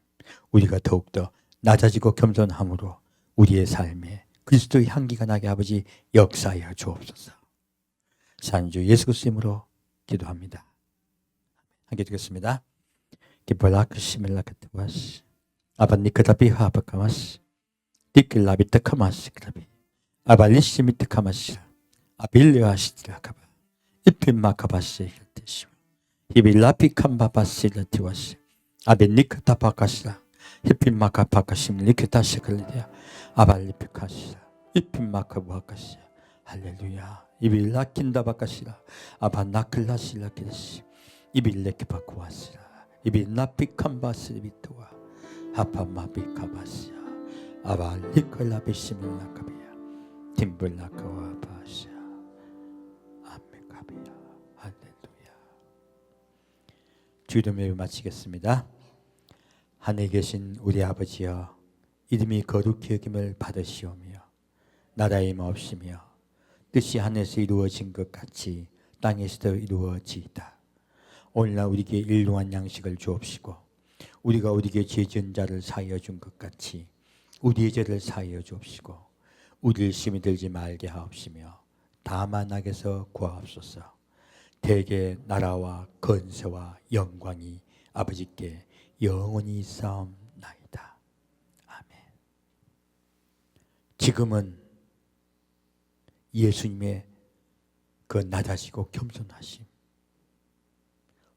우리가 더욱더 낮아지고 겸손함으로 우리의 삶에 그리스도의 향기가 나게 아버지 역사하여 주옵소서. 산주 예수 그리스도 이름으로 기도합니다. 함께 듣겠습니다. 기뻐라크시멜라크트와스 아바니크다비 하바카마스 디클라비트카마스 크라비 아발리시미트카마스 아빌리아시트라카바 이핀마카바스 힐테시 히빌라피캄바바시라티와스 아벤니크타바카시라 히핀마카바카시밀리크타시클리디아 아발리피카시라 이핀마카바카시 할렐루야. 이빌라킨다 바카시라 아바나클라실라케시 이빌레케 바쿠아시라 이빌나피칸바스리비토와 하파마비카바시아 아발리컬라비시밀라카비야 팀블라카와 바시아 아메카비야 할렐루야. 주기도 예배 마치겠습니다. 하늘에 계신 우리 아버지여, 이름이 거룩히 여김을 받으시오며 나라의 마옵시며 뜻이 하늘에서 이루어진 것 같이 땅에서도 이루어지이다. 오늘날 우리에게 일용할 양식을 주옵시고 우리가 우리에게 죄 지은 자를 사하여 준 것 같이 우리의 죄를 사하여 주옵시고 우리를 시험에 들지 말게 하옵시며 다만 악에서 구하옵소서. 대개 나라와 건세와 영광이 아버지께 영원히 싸움나이다. 아멘. 지금은 예수님의 그 낮아지고 겸손하심,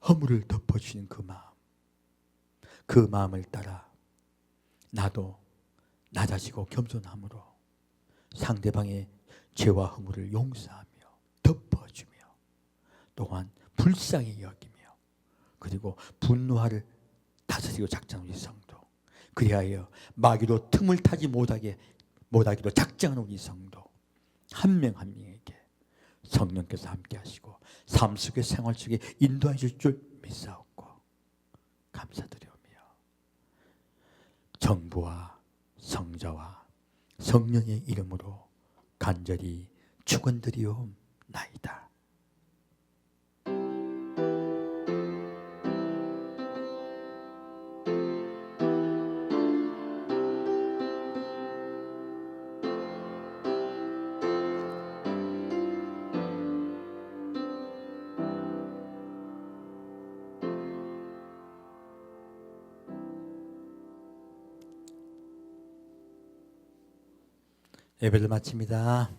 허물을 덮어주시는 그 마음을 따라 나도 낮아지고 겸손함으로 상대방의 죄와 허물을 용서하며 덮어주며 또한 불쌍히 여기며 그리고 분노를 다스리고 작정하는 우리 성도, 그리하여 마귀로 틈을 타지 못하기로 작정하는 우리 성도 한 명 한 명에게 성령께서 함께 하시고 삶 속의 생활 속에 인도해 줄 줄 믿사옵고 감사드리오며 정부와 성자와 성령의 이름으로 간절히 축원드리옵나이다. 예배를 마칩니다.